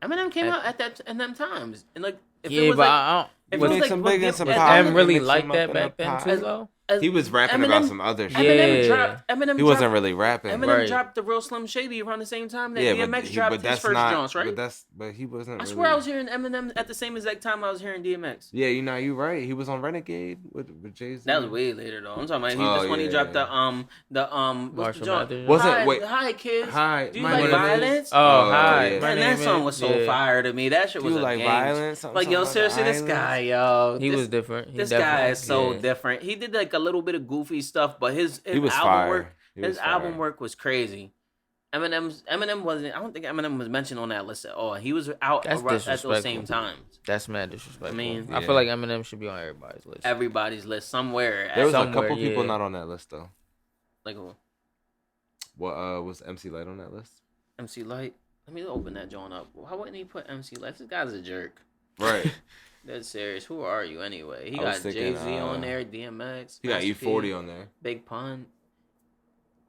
Eminem came out at them times, and like if Yeah, it was but like, I if He it was makes like some what big and Gift- some as pop. Em Eminem- really Mix liked them up that in back a then pot. too, though. as He was rapping Eminem- about some other shit. Eminem Yeah. dropped. Eminem He wasn't dropped, really rapping. Eminem Right. dropped the Real Slim Shady around the same time that Yeah, DMX dropped his that's first not. Jones, right? But he wasn't. I really, swear I was hearing Eminem at the same exact time I was hearing DMX. Yeah, you right. He was on Renegade with Jay-Z. That was way later though. I'm talking about Oh, that's when he yeah. dropped the what's Marshall the joint? Mathers. Was it- Hi, wait. hi kids. Hi, Do you my like name is- violence? Oh, hi. yeah. My Man, name that song is- was so yeah. fire to me. That shit Do was you a like game. violence? Something- Like yo, something about seriously, this violence? guy, yo, He this, was different. He This guy definitely- is so yeah. different. He did like a little bit of goofy stuff, but his He was album fire. work, He was his album fire. work was crazy. Eminem wasn't. I don't think Eminem was mentioned on that list at all. He was out That's at those disrespectful. same times. That's mad disrespectful. I mean- I feel like Eminem should be on everybody's list. Everybody's list somewhere. There was a Somewhere, couple people yeah. not on that list though. Like What was MC Light on that list? MC Light. Let me open that joint up. Why wouldn't he put MC Light? This guy's a jerk. Right. That's serious. Who are you anyway? He I was got thinking, Jay-Z on there, DMX. He got Master P, E40 on there. Big Pun.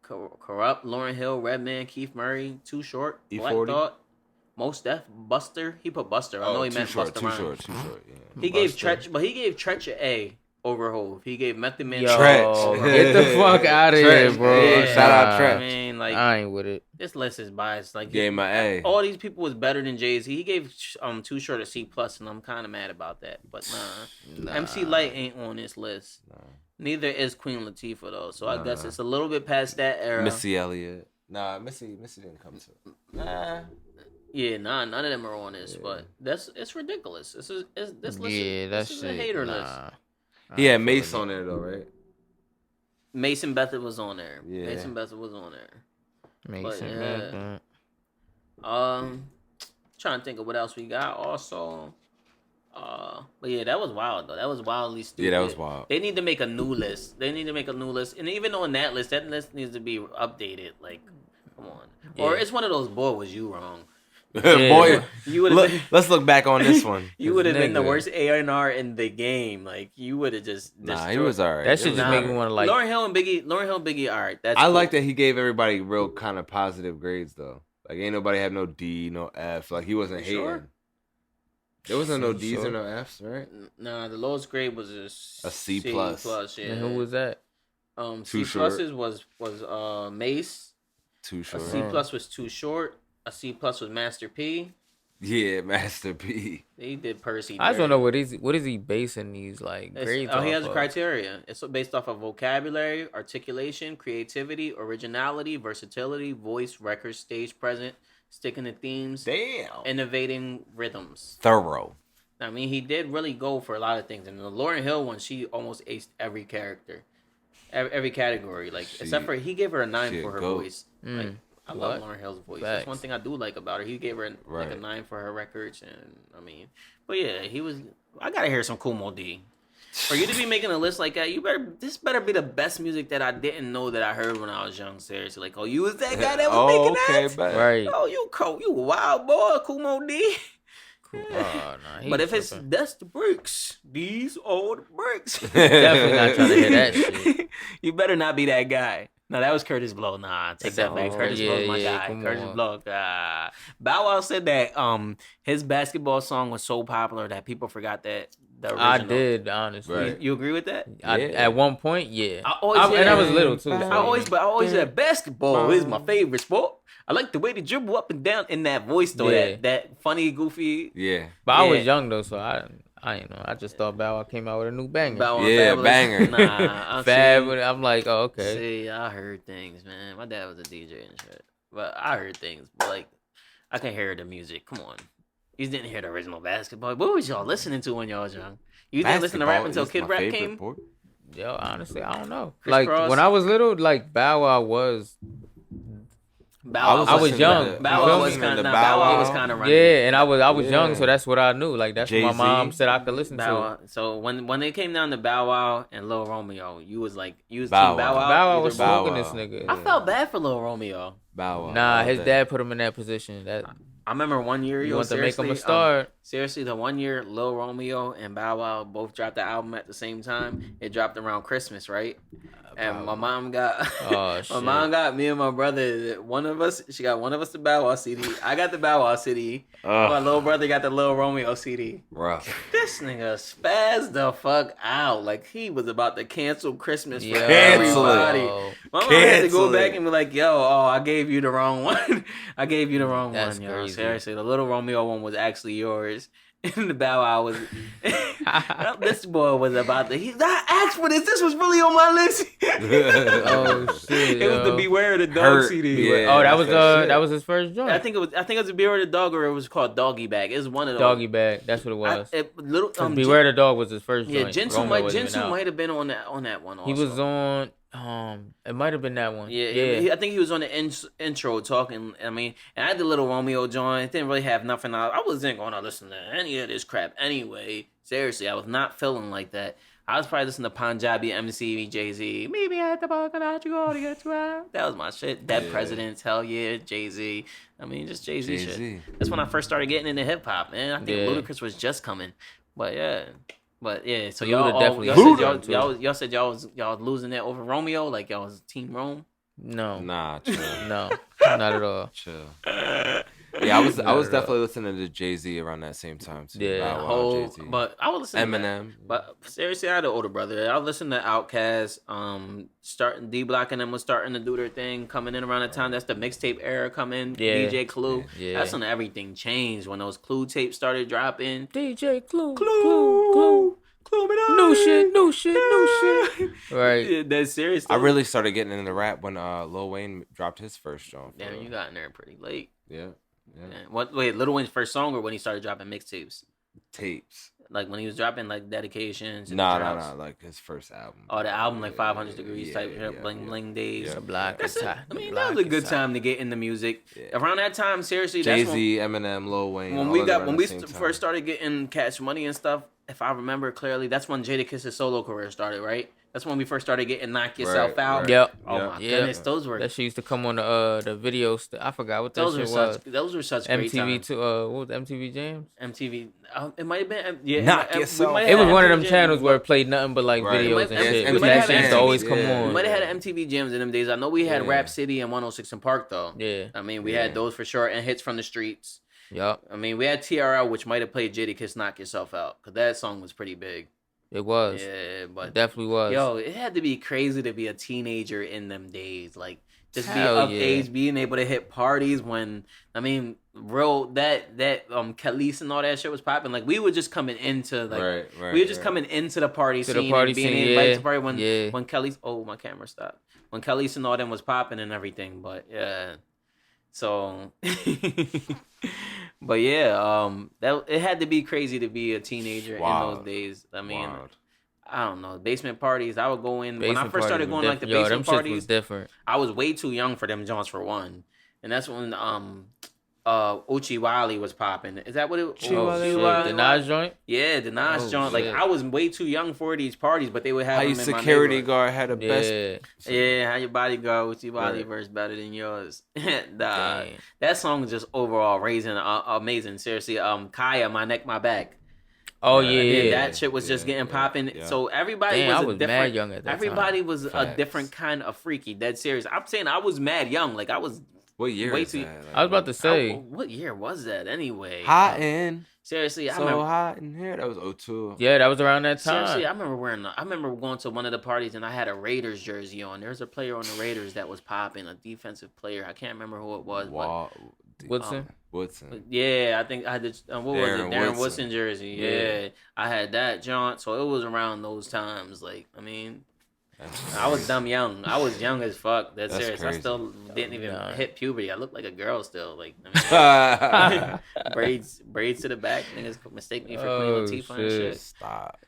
Corrupt, Lauryn Hill, Redman, Keith Murray, Too Short, Black E40? Thought, Most Def, Buster. He put Buster. I know he too meant short, Buster too Rhymes. short. Yeah. He gave Buster. Tretch, but he gave Tretch an A over Hove. He gave Method Man Yo, Tretch. get the fuck out of here, Tretch, bro. yeah. Shout out Nah, Tretch. I mean, like I ain't with it. this list is biased. Like Gave him an A. all these people was better than Jay-Z. He gave Too Short a C plus, and I'm kind of mad about that. But nah, MC Light ain't on this list. Nah. Neither is Queen Latifah though. So I guess Nah. it's a little bit past that era. Missy Elliott. Nah, Missy didn't come to it. Nah. Yeah, nah, none of them are on this. But it's ridiculous. This list. Yeah, that's this is shit. a hater Nah. list. He had Mace on there though, right? Mason Bethel was on there. Yeah. Mason Bethel was on there. Mason, yeah. man. Trying to think of what else we got. Also, but yeah, that was wild though. That was wildly stupid. Yeah, that was wild. They need to make a new list. And even on that list needs to be updated. Like, come on. Or Yeah. it's one of those. Boy, was you wrong? Boy, You would look, have. let's look back on this one. You would have been the nigga. worst A&R in the game. Like you would have just. Nah, he was alright. That shit It was just alright. make me want to like. Lauryn Hill and Biggie. All right, that's. I cool. like that he gave everybody real kind of positive grades though. Like ain't nobody have no D, no F. Like he wasn't You hating. sure? There wasn't no You D's sure? or no F's, right? Nah, the lowest grade was a C plus. Yeah. And who was that? C Short. pluses was Mace. Too A short. C plus was Too Short. A C plus was Master P. Yeah, Master P. He did Percy. I just dirty. want to know what is he basing these like grades He off has a of? criteria. It's based off of vocabulary, articulation, creativity, originality, versatility, voice, record, stage presence, sticking to themes, Damn. innovating rhythms. Thorough. I mean, he did really go for a lot of things. And the Lauryn Hill one, she almost aced every character, every category. Like except for he gave her a 9 she for a her goat. voice. Like I love Lauryn Hill's voice. That's Facts. one thing I do like about her. He gave her like a Right. 9 for her records, and I mean, but yeah, he was. I gotta hear some Kumo D. For you to be making a list like that, this better be the best music that I didn't know that I heard when I was young. Seriously, like, oh, you was that guy that was making that? bet. Right. Oh, you a wild boy, Kumo D. Cool. Oh, nah, he But if it's tripping. that's the bricks, these are the bricks. Definitely not trying to hear that shit. You better not be that guy. No, that was Curtis Blow. Nah, take that back. Curtis Blow's my guy. Curtis Blow. Bow Wow said that his basketball song was so popular that people forgot that the original. I did, honestly. Right. You agree with that? At one point, yeah. And I was little too. I always said basketball is my favorite sport. I like the way they dribble up and down in that voice though. That funny, goofy. Yeah. But I was young though, so I ain't know. I just thought Bow Wow came out with a new banger. Banger. Nah, I'm like, oh, okay. See, I heard things, man. My dad was a DJ and shit, but I heard things. But like, I can hear the music. Come on, you didn't hear the original basketball. What was y'all listening to when y'all was young? You didn't listen to rap until Kid Rap came. Yo, honestly, I don't know. Chris like Cross. When I was little, like Bow Wow was. I was young. Bow Wow was kind of running. Yeah, and I was young, so that's what I knew. Like that's what my mom said I could listen to. So when it came down to Bow Wow and Lil Romeo, you was Bow Team Wow. Bow Wow was smoking Wow. this nigga. I felt bad for Lil Romeo. Bow Wow. Nah, his dad put him in that position. That I remember one year you want to make him a star. Seriously, the one year Lil Romeo and Bow Wow both dropped the album at the same time. It dropped around Christmas, right? And my mom got mom got me and my brother. She got one of us the Bow Wow CD. I got the Bow Wow CD. My little brother got the Lil Romeo CD. Rough. This nigga spazzed the fuck out. Like he was about to cancel Christmas for Cancel everybody. it. My mom had to go back and be like, yo, I gave you the wrong one. I gave you the wrong That's one, yo. crazy. Seriously, the Little Romeo one was actually yours. And the Bow Wow was this boy was about to. I asked for this. This was really on my list. Oh shit! It was the Beware of the Dog CD. Yeah, that was his first joint. I think it was a Beware of the Dog, or it was called Doggy Bag. It was one of those. Doggy Bag. That's what it was. Beware of the Dog was his first joint. Yeah, Jinsu might have been on that one. Also. He was on. It might have been that one. Yeah. I think he was on the intro talking. I mean, and I had the Little Romeo joint. Didn't really have nothing. I wasn't going to listen to any of this crap anyway. Seriously, I was not feeling like that. I was probably listening to Punjabi MC, Jay-Z. Maybe I had to walk out, you go to get you out. That was my shit. Dead Presidents, hell yeah, Jay-Z. I mean, just Jay-Z shit. That's when I first started getting into hip hop, man. I think Ludacris was just coming. But yeah, so y'all said y'all was losing it over Romeo, like y'all was Team Rome. No, nah, chill. No, not at all. Chill. Yeah, I was definitely listening to Jay-Z around that same time too. Yeah, but I was listening Eminem. But seriously, I had an older brother. I was listening to Outkast. Starting D Block and them was starting to do their thing, coming in around the time. That's the mixtape era coming. Yeah. DJ Clue. Yeah. That's when everything changed, when those Clue tapes started dropping. DJ Clue. New shit. Right. Yeah, that's serious. I really started getting into rap when Lil Wayne dropped his first song. Damn, you got in there pretty late. Yeah. Wait, Lil Wayne's first song, or when he started dropping mixtapes? Tapes. Like when he was dropping like dedications. Nah, like his first album. Oh, the album like 500 Degrees type shit, Bling Bling Days. Yeah. Black. That was a good time to get into music. Yeah. Around that time, seriously, Jay-Z, Eminem, Lil Wayne. When we first started getting Cash Money and stuff, if I remember clearly, that's when Jadakiss' solo career started, right? That's when we first started getting Knock Yourself Out. Right. Yep. Oh my goodness, those were. That shit used to come on the video. I forgot what that shit was. Those were such great times. What was MTV Jams? MTV. It might have been. Knock Yourself. It was one of them channels where it played nothing but like videos and shit. That shit used to always come on. We might have had MTV Jams in them days. I know we had Rap City and 106 in Park though. Yeah. I mean, we had those for sure, and Hits from the Streets. Yup. I mean, we had TRL, which might have played Jadakiss Knock Yourself Out, because that song was pretty big. It was. Yeah, but it definitely was. Yo, it had to be crazy to be a teenager in them days. Like, just be of age, being able to hit parties when, I mean, Khalees and all that shit was popping. Like, we were just coming into, like, we were just coming into the party scene. And being invited to party when Khalees, oh, my camera stopped. When Khalees and all them was popping and everything, but yeah. So, but yeah, that it had to be crazy to be a teenager in those days. I mean, I don't know, basement parties. I would go in when I first started going like the basement parties. Was different. I was way too young for them joints for one, and that's when IDCYL was popping. Is that what it was? The Nas joint? Yeah, the Nas joint. Like, I was way too young for these parties, but they would have how your security guard had the best. Yeah, how your bodyguard, IDCYL verse better than yours. That song is just overall amazing. Seriously, Kaya, My Neck, My Back. Oh yeah. That shit was just getting popping. Yeah. So everybody Damn, I was was a different. mad young at that everybody time. was a Facts. different kind of freaky. Dead serious. I'm saying I was mad young. Like I was. What year Way is too- that? Like, I was about to say. What year was that anyway? hot in. Seriously, I So remember. hot in here. That was 02. Yeah, that was around that time. Seriously, I remember going to one of the parties and I had a Raiders jersey on. There's a player on the Raiders that was popping, a defensive player. I can't remember who it was. Woodson. Woodson. But yeah, I think I had the what was it? Darren Darren Woodson. Woodson jersey. Yeah, I had that jaunt. So it was around those times. Like, I mean, I was dumb young. I was young as fuck. That's serious. crazy. I still didn't even Nah. hit puberty. I looked like a girl still. Like, I mean, braids to the back. Niggas mistake me for Queen Latifah and shit. Stop.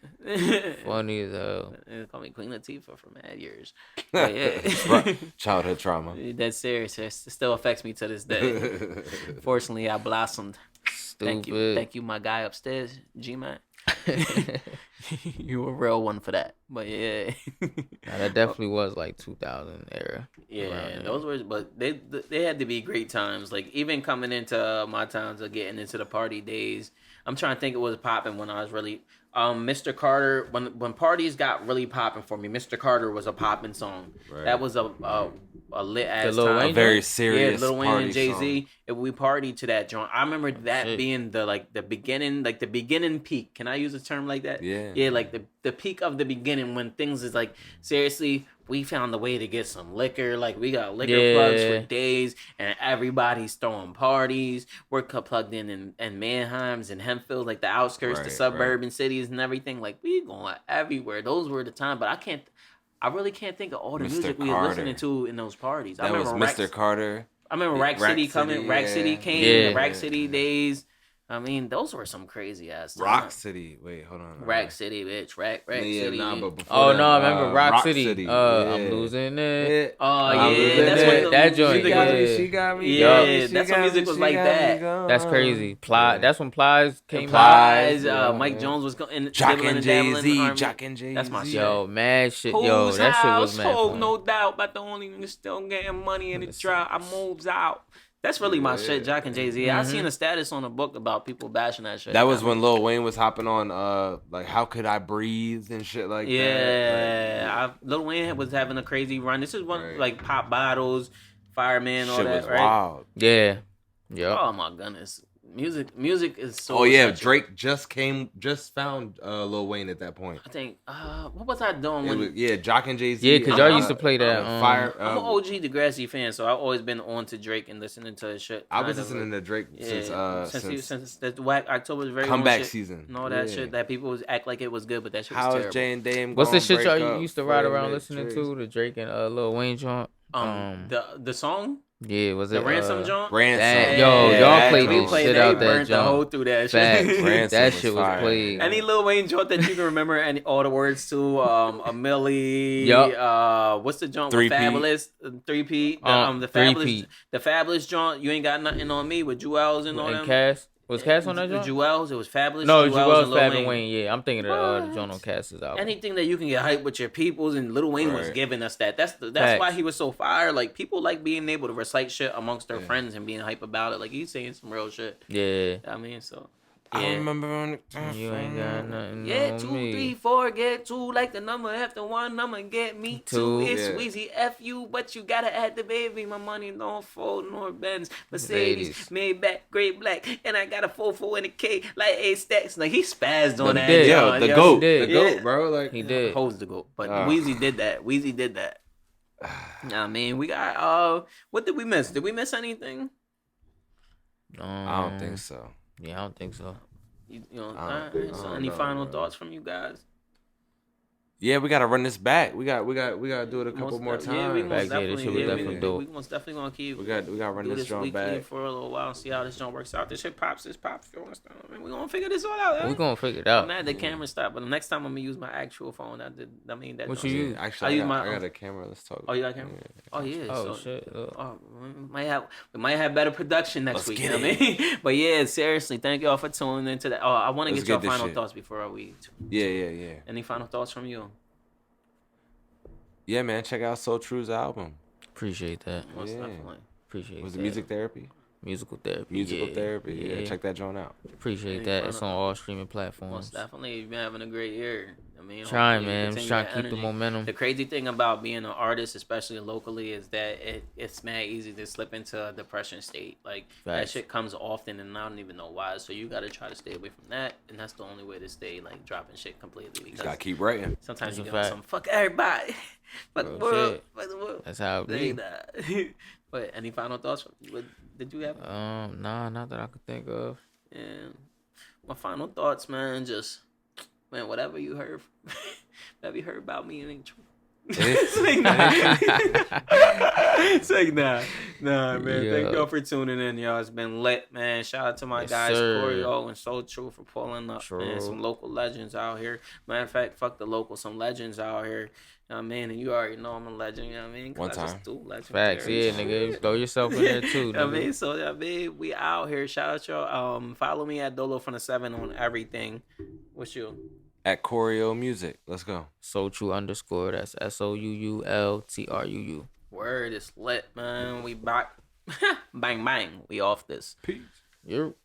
Funny as hell. They call me Queen Latifah for mad years. But yeah. Right. Childhood trauma. That's serious. It still affects me to this day. Fortunately, I blossomed. Stupid. Thank you, my guy upstairs, G-Man. You a real one for that. But yeah. Nah, that definitely was like 2000 era. Yeah, around those were, but they had to be great times. Like even coming into my times of getting into the party days, I'm trying to think it was popping when I was really Mr. Carter, when parties got really popping for me, Mr. Carter was a popping song. Right. That was a lit ass Lil time. Wayne A very Yeah, serious Lil Wayne party and Jay-Z. song. If we partied to that joint, I remember that Shit. being the beginning peak. Can I use a term like that? Yeah. Yeah, like the peak of the beginning when things is like, seriously, we found a way to get some liquor. Like we got liquor plugs for days, and everybody's throwing parties. We're plugged in Manheims and Hempfield, like the outskirts, the Right, suburban cities and everything. Like we going everywhere. Those were the time, but I really can't think of all the Mr. music we were Carter. listening to in those parties. That was Mr. Carter. I remember Rack Rack City coming. City, Rack yeah. City came. Yeah. The Rack City days. I mean, those were some crazy ass times. Rock City. Wait, hold on. Rack City, bitch. Rack City. Nah, but before Oh that, no, I remember Rock City. Yeah. I'm losing it. Oh I'm yeah, losing that's it. what That joint. music was. She got me. Yeah, going. that's She when got music me, was she like got that. me going. That's crazy. Ply. That's when Plies came out. Plies, Yeah. Mike Jones was going. Jock and Jay-Z. Jock and Jay-Z. That's my shit. Yo, mad shit. Yo, Whose that shit was mad. household, fun. no doubt, but the only nigga still getting money in the trap. I moves out. That's really my shit, Jock and Jay-Z. I seen a status on a book about people bashing that shit. That was when Lil Wayne was hopping on, like, How Could I Breathe and shit like that. Yeah, Lil Wayne was having a crazy run. This is one Right. like pop bottles, fireman, all Shit that, was right? wild. Yeah. Yep. Oh my goodness, music is so. Oh yeah, essential. Drake just found Lil Wayne at that point. I think. What was I doing when? Jock and Jay-Z. Yeah, because y'all used to play that. Fire. I'm an OG Degrassi fan, so I've always been on to Drake and listening to his shit. I was listening to Drake since the whack October's very comeback own shit, season. and all that Yeah. shit that people was act like it was good, but that shit was How's terrible. Jay and Dame? What's the gonna shit break y'all up used to ride for around the listening Drake? to? The Drake and Lil Wayne joint. The song, Yeah, was it the Ransom joint. Ransom. That- yo, y'all played we this played shit that. out We that burnt the hole jump. through that Facts. shit. Ransom That was shit was fire. played. Any Lil Wayne joint that you can remember, all the words to, a Millie, Yup. what's the joint 3P. with Fabulous, 3P, the Fabulous, 3P. the Fabulous joint, You Ain't Got Nothing on Me with Jewels and all And them. Cass. Was Cass on that The joint? Jewels, it was Fabulous. No, Jewels Jewel's and Lil Fab Wayne. and Wayne. Yeah, I'm thinking of the What? joint on Cass's album. Anything that you can get hyped with your peoples, and Lil Wayne was Right. giving us that. That's Facts. why he was so fire. Like people like being able to recite shit amongst their friends and being hype about it. Like he's saying some real shit. Yeah. I mean, so I yeah. remember when You ain't got nothing Yeah, on 2, me. 3, 4, get 2 like the number after 1 number get me 2. Two. It's Yeah. Weezy F you, but you gotta add the baby. My money don't fold nor Benz, Mercedes, Ladies. Maybach, great black, and I got a 4 and a K like 8 stacks. Like he spazzed on He that. did. Yo, the yo. goat, did. the Yeah. goat, bro. Like He did. Holds the goat, but Ugh. Weezy did that. Weezy did that. Nah, man, we got what did we miss? Did we miss anything? I don't think so. Yeah, I don't think so. You know, I so don't any know, final bro. thoughts from you guys? Yeah, we gotta run this back. We got to do it a couple more times. Yeah, we Back most there, definitely, this shit was definitely dope. we most definitely gonna keep. We got to run do this joint weekly back. for a little while and see how this joint works out. This shit pops. This pops. I mean, we gonna figure this all out. We're going to figure it I'm out. mad the camera stopped, but the next time I'm gonna use my actual phone. That What joint- you use? Actually, I I use got a camera. Let's talk. Oh, you got a camera? Oh yeah. Oh, so, shit. Oh, we might have better production next Let's week. get You know what I mean? But yeah, seriously, thank y'all for tuning into that. Oh, I want to Let's get your get this final shit. thoughts before we. Yeah. Any final thoughts from you? Yeah, man. Check out SouulTruu's album. Appreciate that. Most Yeah. definitely. Appreciate Was that. it music therapy? Musical Therapy. Musical Therapy. Yeah, check that joint out. Appreciate that. It's on all streaming platforms. Most definitely, you've been having a great year. I mean, trying, man. I'm just trying to keep the momentum. The crazy thing about being an artist, especially locally, is that it's mad easy to slip into a depression state. Like, that shit comes often, and I don't even know why. So you got to try to stay away from that, and that's the only way to stay, like, dropping shit completely. You got to keep writing. Sometimes you get on some fuck everybody. Fuck the world. Fuck the world. That's how it be. But any final thoughts? What did you have? Nah, not that I could think of. Yeah. My final thoughts, man, man, whatever you heard about me, it ain't true. It's like nah, man. Yeah. Thank y'all for tuning in, y'all. It's been lit, man. Shout out to my guys, Corey O and SouulTruu, for pulling up, man. Some local legends out here. Matter of fact, fuck the local, some legends out here. You know what I mean? And you already know I'm a legend, you know what I mean? One time. Facts, yeah, nigga. Throw yourself in there too, nigga. I mean, we out here. Shout out y'all. Follow me at Dolo from the 7 on everything. What's you? At Corey O Music. Let's go. SouulTruu_. That's SOUULTRUU. Word is lit, man. We back. Bang, bang. We off this. Peace. You're